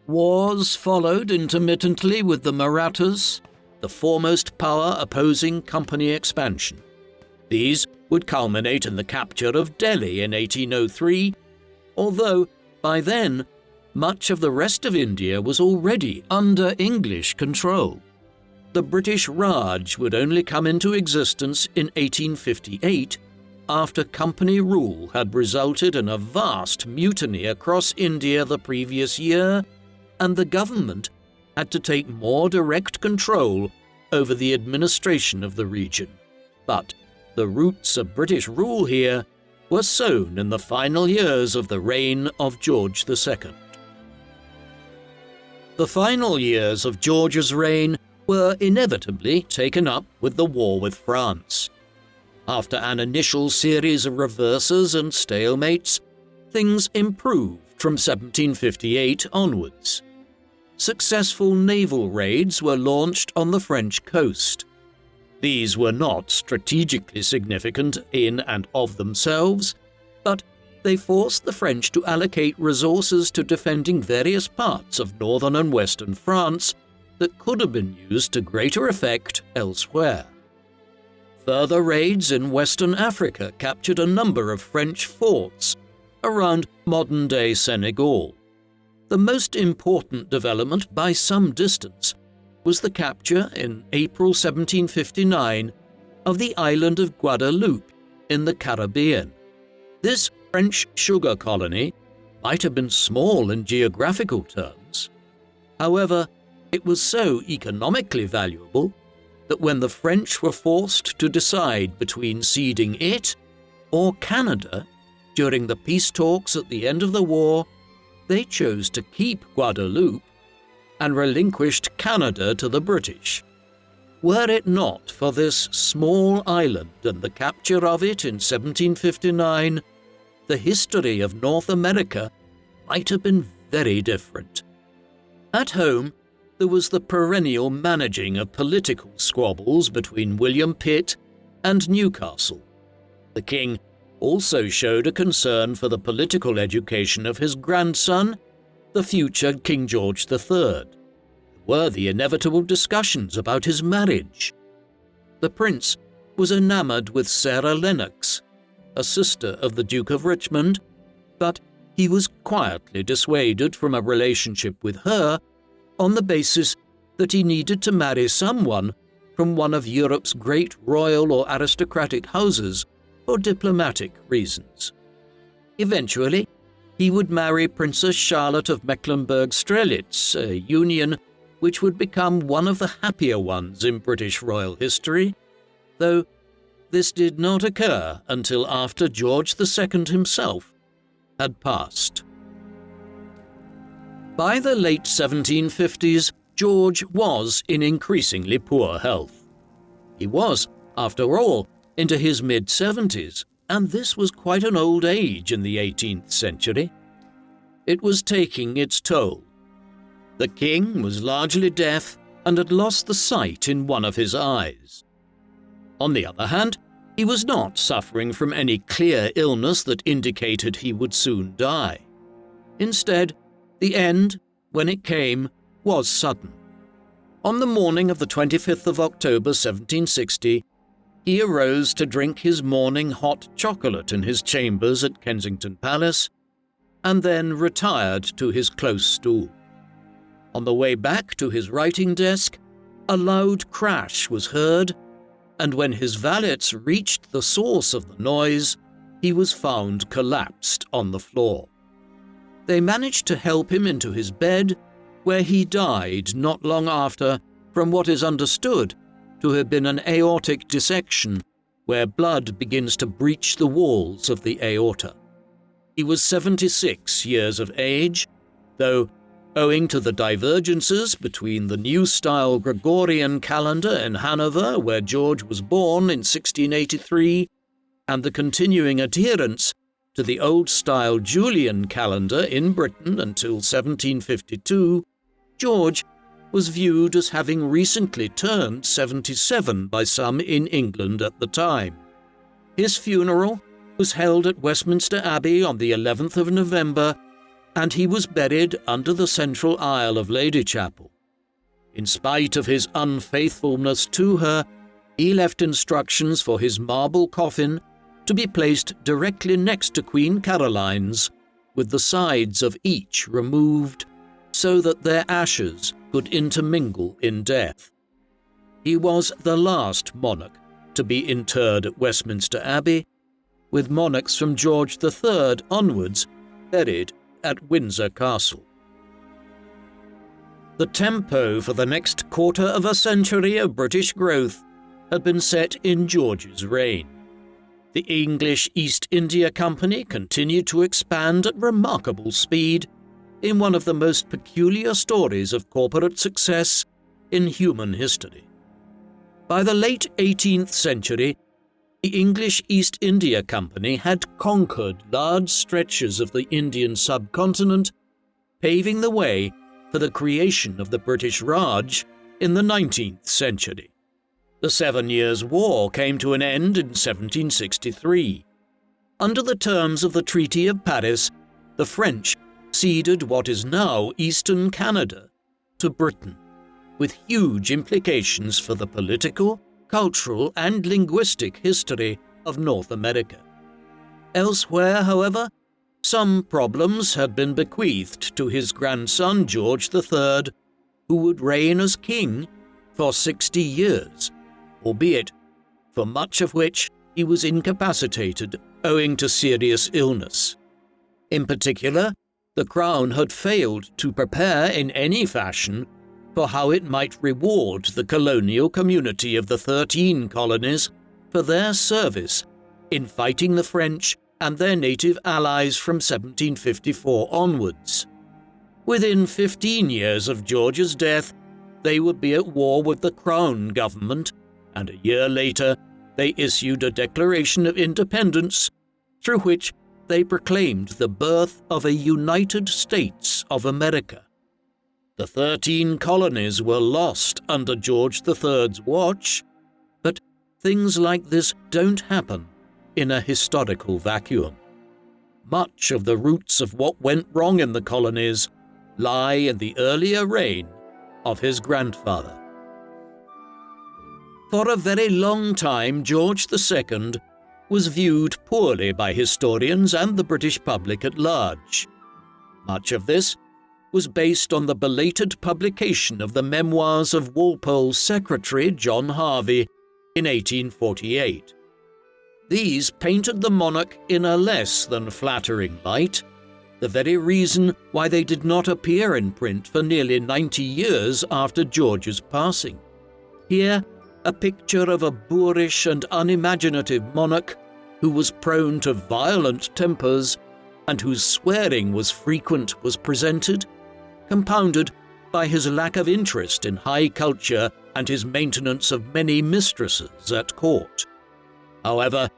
Wars followed intermittently with the Marathas, the foremost power opposing company expansion. These would culminate in the capture of Delhi in 1803, although by then much of the rest of India was already under English control. The British Raj would only come into existence in 1858 after company rule had resulted in a vast mutiny across India the previous year, and the government had to take more direct control over the administration of the region. But the roots of British rule here were sown in the final years of the reign of George II. The final years of George's reign were inevitably taken up with the war with France. After an initial series of reverses and stalemates, things improved from 1758 onwards. Successful naval raids were launched on the French coast. These were not strategically significant in and of themselves, but they forced the French to allocate resources to defending various parts of northern and western France that could have been used to greater effect elsewhere. Further raids in Western Africa captured a number of French forts around modern-day Senegal. The most important development by some distance was the capture in April 1759 of the island of Guadeloupe in the Caribbean. This French sugar colony might have been small in geographical terms. However, it was so economically valuable that when the French were forced to decide between ceding it or Canada during the peace talks at the end of the war, they chose to keep Guadeloupe and relinquished Canada to the British. Were it not for this small island and the capture of it in 1759, the history of North America might have been very different. At home, there was the perennial managing of political squabbles between William Pitt and Newcastle. The king also showed a concern for the political education of his grandson, the future King George III. There were the inevitable discussions about his marriage. The prince was enamored with Sarah Lennox, a sister of the Duke of Richmond, but he was quietly dissuaded from a relationship with her on the basis that he needed to marry someone from one of Europe's great royal or aristocratic houses for diplomatic reasons. Eventually, he would marry Princess Charlotte of Mecklenburg-Strelitz, a union which would become one of the happier ones in British royal history, though this did not occur until after George II himself had passed. By the late 1750s, George was in increasingly poor health. He was, after all, into his mid-70s, and this was quite an old age in the 18th century. It was taking its toll. The king was largely deaf and had lost the sight in one of his eyes. On the other hand, he was not suffering from any clear illness that indicated he would soon die. Instead, the end, when it came, was sudden. On the morning of the 25th of October 1760, he arose to drink his morning hot chocolate in his chambers at Kensington Palace, and then retired to his close stool. On the way back to his writing desk, a loud crash was heard, and when his valets reached the source of the noise, he was found collapsed on the floor. They managed to help him into his bed, where he died not long after from what is understood to have been an aortic dissection, where blood begins to breach the walls of the aorta. He was 76 years of age, though, owing to the divergences between the new-style Gregorian calendar in Hanover, where George was born in 1683, and the continuing adherence to the old-style Julian calendar in Britain until 1752, George was viewed as having recently turned 77 by some in England at the time. His funeral was held at Westminster Abbey on the 11th of November, and he was buried under the central aisle of Lady Chapel. In spite of his unfaithfulness to her, he left instructions for his marble coffin to be placed directly next to Queen Caroline's, with the sides of each removed so that their ashes could intermingle in death. He was the last monarch to be interred at Westminster Abbey, with monarchs from George III onwards buried at Windsor Castle. The tempo for the next quarter of a century of British growth had been set in George's reign. The English East India Company continued to expand at remarkable speed in one of the most peculiar stories of corporate success in human history. By the late 18th century, the English East India Company had conquered large stretches of the Indian subcontinent, paving the way for the creation of the British Raj in the 19th century. The 7 Years' War came to an end in 1763. Under the terms of the Treaty of Paris, the French ceded what is now eastern Canada to Britain, with huge implications for the political, cultural, and linguistic history of North America. Elsewhere, however, some problems had been bequeathed to his grandson George III, who would reign as king for 60 years, albeit for much of which he was incapacitated owing to serious illness. In particular, the Crown had failed to prepare in any fashion for how it might reward the colonial community of the 13 colonies for their service in fighting the French and their native allies from 1754 onwards. Within 15 years of George's death, they would be at war with the Crown government, and a year later they issued a Declaration of Independence through which they proclaimed the birth of a United States of America. The 13 colonies were lost under George III's watch, but things like this don't happen in a historical vacuum. Much of the roots of what went wrong in the colonies lie in the earlier reign of his grandfather. For a very long time, George II was viewed poorly by historians and the British public at large. Much of this was based on the belated publication of the memoirs of Walpole's secretary, John Harvey, in 1848. These painted the monarch in a less than flattering light, the very reason why they did not appear in print for nearly 90 years after George's passing. Here, a picture of a boorish and unimaginative monarch who was prone to violent tempers and whose swearing was frequent was presented, compounded by his lack of interest in high culture and his maintenance of many mistresses at court. However,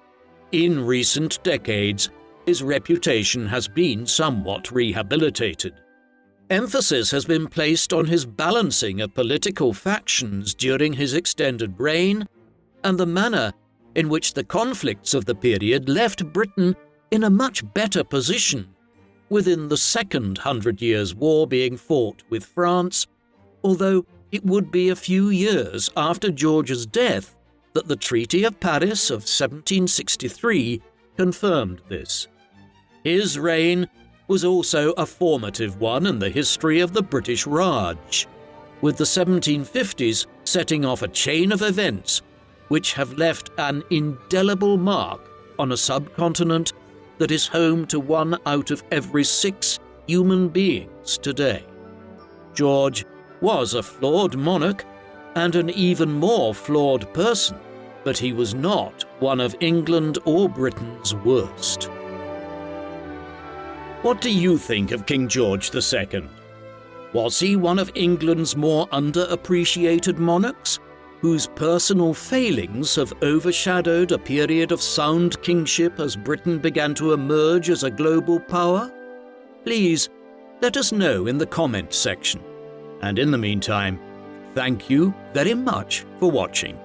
in recent decades, his reputation has been somewhat rehabilitated. Emphasis has been placed on his balancing of political factions during his extended reign and the manner in which the conflicts of the period left Britain in a much better position, within the Second 100 Years' War being fought with France, although it would be a few years after George's death that the Treaty of Paris of 1763 confirmed this. His reign was also a formative one in the history of the British Raj, with the 1750s setting off a chain of events which have left an indelible mark on a subcontinent that is home to 1 out of every 6 human beings today. George was a flawed monarch and an even more flawed person, but he was not one of England or Britain's worst. What do you think of King George II? Was he one of England's more underappreciated monarchs, whose personal failings have overshadowed a period of sound kingship as Britain began to emerge as a global power? Please let us know in the comment section. And in the meantime, thank you very much for watching.